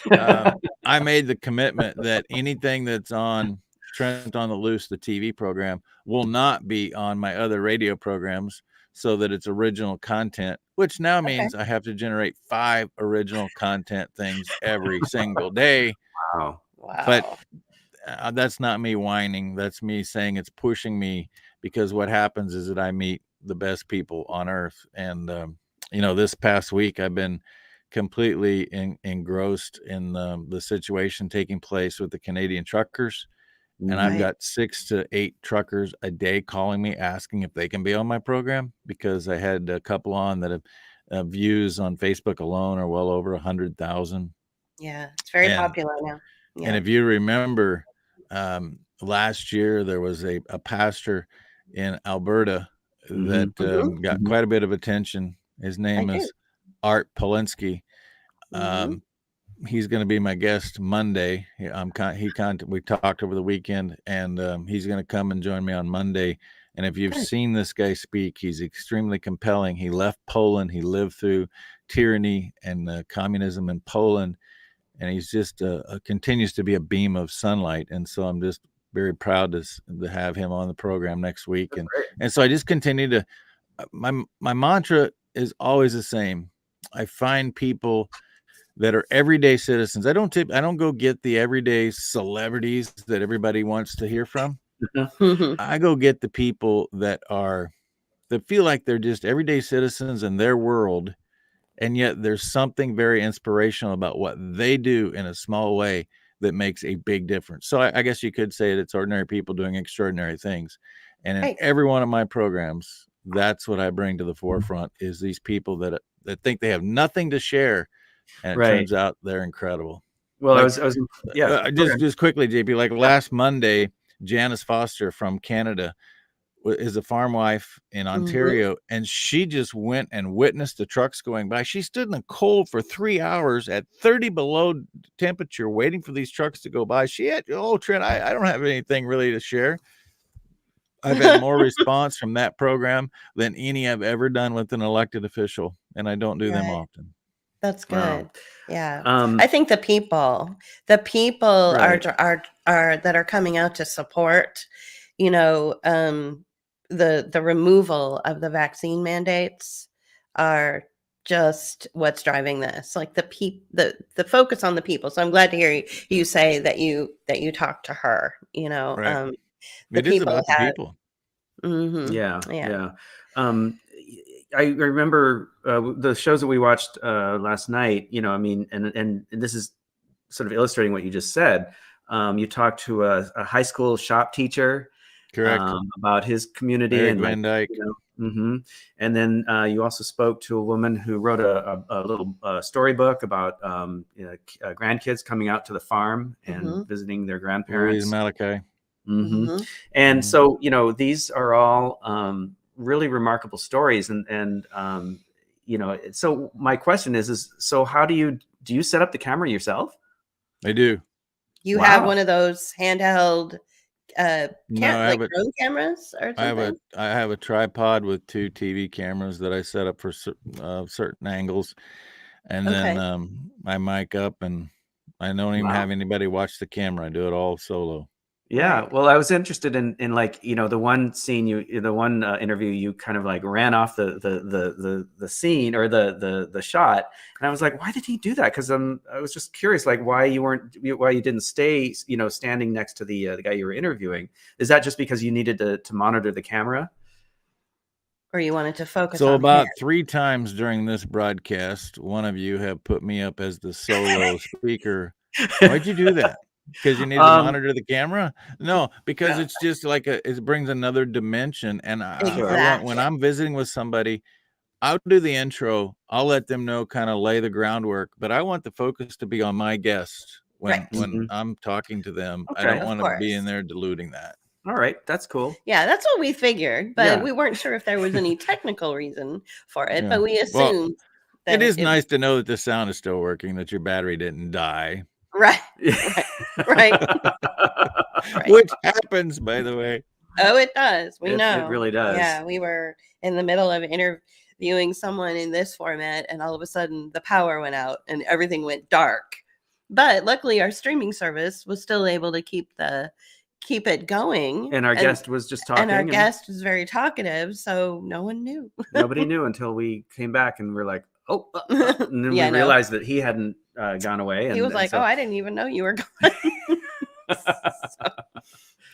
I made the commitment that anything that's on Trent on the Loose, the TV program, will not be on my other radio programs, so that it's original content, which now means I have to generate 5 original content things every single day. Wow. But that's not me whining. That's me saying it's pushing me, because what happens is that I meet the best people on earth. And, this past week, I've been completely engrossed in the situation taking place with the Canadian truckers. And I've got 6 to 8 truckers a day calling me, asking if they can be on my program, because I had a couple on that have views on Facebook alone are well over 100,000. Yeah, it's very popular now. Yeah. And if you remember, last year there was a pastor in Alberta that got quite a bit of attention. His name is Art Polinsky. He's going to be my guest Monday. We talked over the weekend, and he's going to come and join me on Monday. And if you've seen this guy speak, he's extremely compelling. He left Poland. He lived through tyranny and communism in Poland. And he's just continues to be a beam of sunlight. And so I'm just very proud to have him on the program next week. And so I just continue to, my mantra is always the same. I find people that are everyday citizens. I don't go get the everyday celebrities that everybody wants to hear from. I go get the people that feel like they're just everyday citizens in their world. And yet there's something very inspirational about what they do in a small way that makes a big difference. So I guess you could say that it's ordinary people doing extraordinary things. And in every one of my programs, that's what I bring to the forefront, is these people that think they have nothing to share. And it turns out they're incredible. Well, just quickly, JP, like last Monday, Janice Foster from Canada is a farm wife in Ontario, and she just went and witnessed the trucks going by. She stood in the cold for 3 hours at 30 below temperature, waiting for these trucks to go by. She had, Trent, I don't have anything really to share. I've had more response from that program than any I've ever done with an elected official, and I don't do them often. That's good. Wow. Yeah. I think the people are that are coming out to support, the removal of the vaccine mandates are just what's driving this. Like the focus on the people. So I'm glad to hear you say that you talked to her, Right. It is about the people. Mm-hmm. Yeah. I remember the shows that we watched last night. I mean, and this is sort of illustrating what you just said. You talked to a high school shop teacher, correct, about his community Eric and Van Dyke. And then you also spoke to a woman who wrote a little storybook about grandkids coming out to the farm and visiting their grandparents. Louise Malachi. And so, these are all really remarkable stories. And so my question is so how do you set up the camera yourself? I do. You have one of those handheld drone cameras or something? I have a tripod with 2 TV cameras that I set up for certain angles, and then I mic up, and I don't even have anybody watch the camera. I do it all solo. Yeah. Well, I was interested in like, the one scene the one interview, you kind of like ran off the scene or the shot. And I was like, why did he do that? Cause I was just curious, like why you didn't stay, standing next to the guy you were interviewing. Is that just because you needed to monitor the camera? Or you wanted to focus on about him? 3 times during this broadcast, one of you have put me up as the solo speaker. Why'd you do that? Because you need to monitor the camera? No, because it's just like it brings another dimension. And I want, when I'm visiting with somebody, I'll do the intro. I'll let them know, kind of lay the groundwork, but I want the focus to be on my guest when I'm talking to them. I don't want to be in there diluting that. All right. That's cool. Yeah, that's what we figured, but we weren't sure if there was any technical reason for it, but we assumed that it is nice to know that the sound is still working, that your battery didn't die. Right. Which happens, by the way. Oh, it does. We know. It really does. Yeah, we were in the middle of interviewing someone in this format, and all of a sudden the power went out and everything went dark. But luckily, our streaming service was still able to keep it going. And our guest was just talking. And our guest was very talkative, so no one knew. Nobody knew until we came back and we're like, oh, and then we realized that he hadn't gone away. And he was like, oh, I didn't even know you were gone.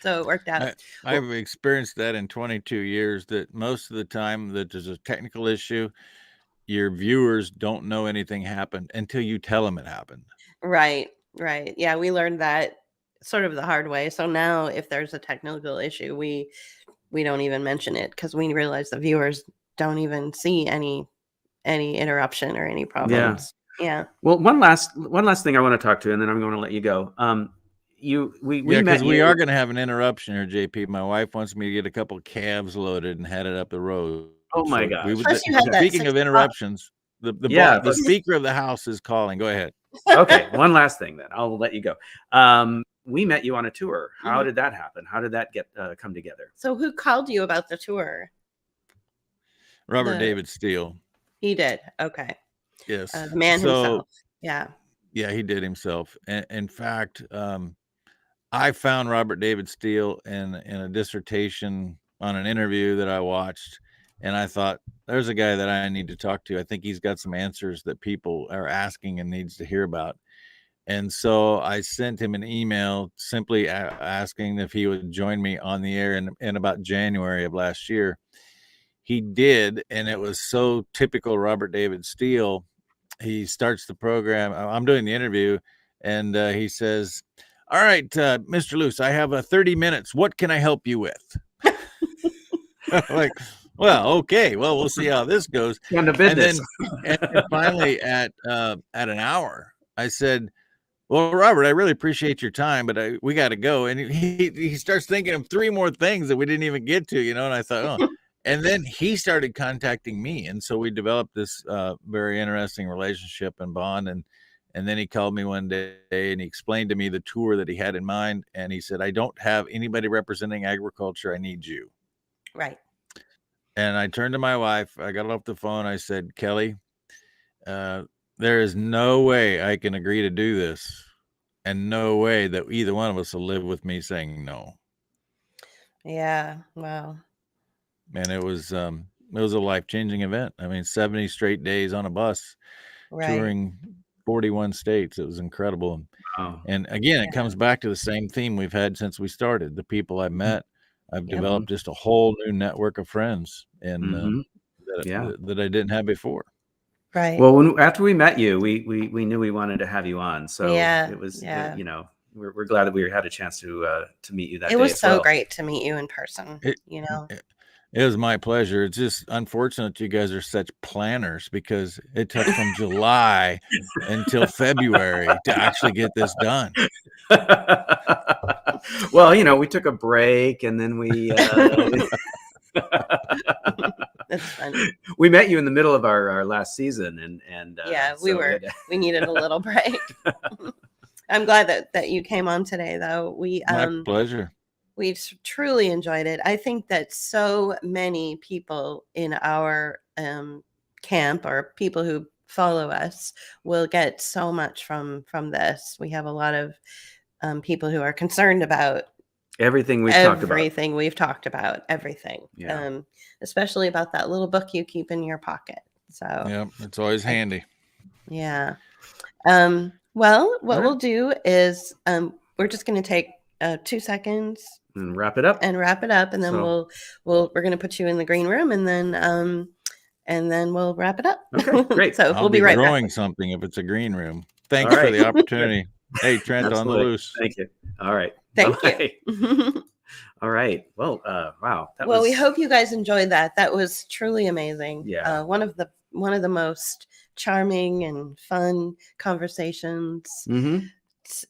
So it worked out. I've experienced that in 22 years, that most of the time that there's a technical issue, your viewers don't know anything happened until you tell them it happened. Right. Yeah, we learned that sort of the hard way. So now if there's a technical issue, we don't even mention it because we realize the viewers don't even see any interruption or any problems. Yeah. Well, one last thing I want to talk to, and then I'm going to let you go. Because we are going to have an interruption here, JP. My wife wants me to get a couple of calves loaded and headed up the road. Oh my gosh! Speaking of interruptions, the Speaker of the House is calling. Go ahead. Okay, one last thing then. I'll let you go. We met you on a tour. How did that happen? How did that get come together? So who called you about the tour? Robert David Steele. He did. Okay. Yes. The man himself. Yeah. Yeah, he did himself. In fact, I found Robert David Steele in a dissertation on an interview that I watched, and I thought, there's a guy that I need to talk to. I think he's got some answers that people are asking and needs to hear about. And so I sent him an email simply asking if he would join me on the air in about January of last year. He did, and it was so typical Robert David Steele. He starts the program. I'm doing the interview, and he says, all right, Mr. Loos, I have 30 minutes. What can I help you with? Like, well, okay. Well, we'll see how this goes. And then finally at an hour, I said, well, Robert, I really appreciate your time, but we got to go. And he starts thinking of 3 more things that we didn't even get to, and I thought, oh. And then he started contacting me. And so we developed this very interesting relationship and bond. And then he called me one day and he explained to me the tour that he had in mind. And he said, I don't have anybody representing agriculture. I need you. Right. And I turned to my wife. I got off the phone. I said, Kelly, there is no way I can agree to do this. And no way that either one of us will live with me saying no. Yeah. Wow. And it was a life-changing event. I mean, 70 straight days on a bus, touring 41 states. It was incredible. Wow. And again, it comes back to the same theme we've had since we started. The people I met, I've developed just a whole new network of friends, and that I didn't have before. Right. Well, after we met you, we knew we wanted to have you on. So it was, we're glad that we had a chance to meet you that day. It was so great to meet you in person. It was my pleasure. It's just unfortunate you guys are such planners, because it took from July until February to actually get this done. Well, we took a break, and then we that's funny. We met you in the middle of our last season, and we needed a little break. I'm glad that you came on today, though. My pleasure. We truly enjoyed it. I think that so many people in our camp, or people who follow us, will get so much from this. We have a lot of people who are concerned about everything we've talked about, everything. Yeah. Especially about that little book you keep in your pocket. So yeah, it's always handy. Yeah. Well, what we'll do is we're just going to take 2 seconds and wrap it up, and then we're going to put you in the green room, and then we'll wrap it up. Okay, great. So we'll be right back. Growing something if it's a green room. Thanks for the opportunity. Hey, Trent, on the loose. Thank you. All right. Thank you. All right. Well, wow. We hope you guys enjoyed that. That was truly amazing. Yeah. One of the most charming and fun conversations. Mm-hmm.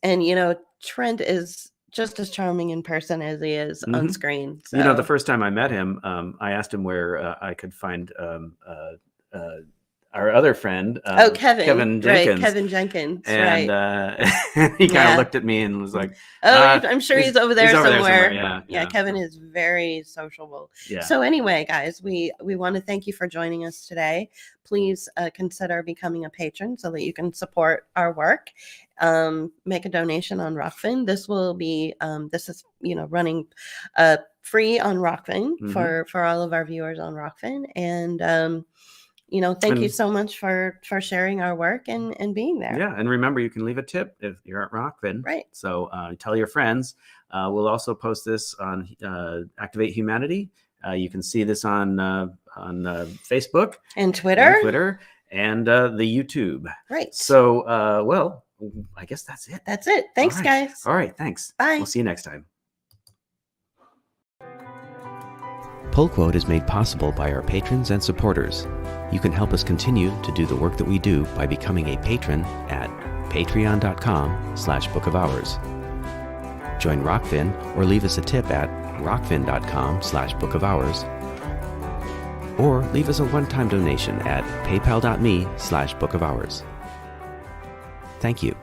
And Trent is just as charming in person as he is on screen. So. The first time I met him, I asked him where I could find our other friend, Kevin Jenkins. Right, Kevin Jenkins. And he kind of looked at me and was like, I'm sure he's over there somewhere. Yeah, Kevin is very sociable. Yeah. So anyway, guys, we want to thank you for joining us today. Please consider becoming a patron so that you can support our work. Make a donation on Rockfin. This will be this is running free on Rockfin for all of our viewers on Rockfin. And thank you so much for sharing our work and being there. Yeah. And remember, you can leave a tip if you're at Rockfin. Right. So tell your friends. We'll also post this on Activate Humanity. You can see this on Facebook and Twitter and the YouTube. Right. So, I guess that's it. That's it. Thanks, guys. All right. Thanks. Bye. We'll see you next time. Pullquote is made possible by our patrons and supporters. You can help us continue to do the work that we do by becoming a patron at patreon.com/Book of Hours. Join Rockfin or leave us a tip at rockfin.com/Book of Hours. Or leave us a one-time donation at paypal.me/Book of Hours. Thank you.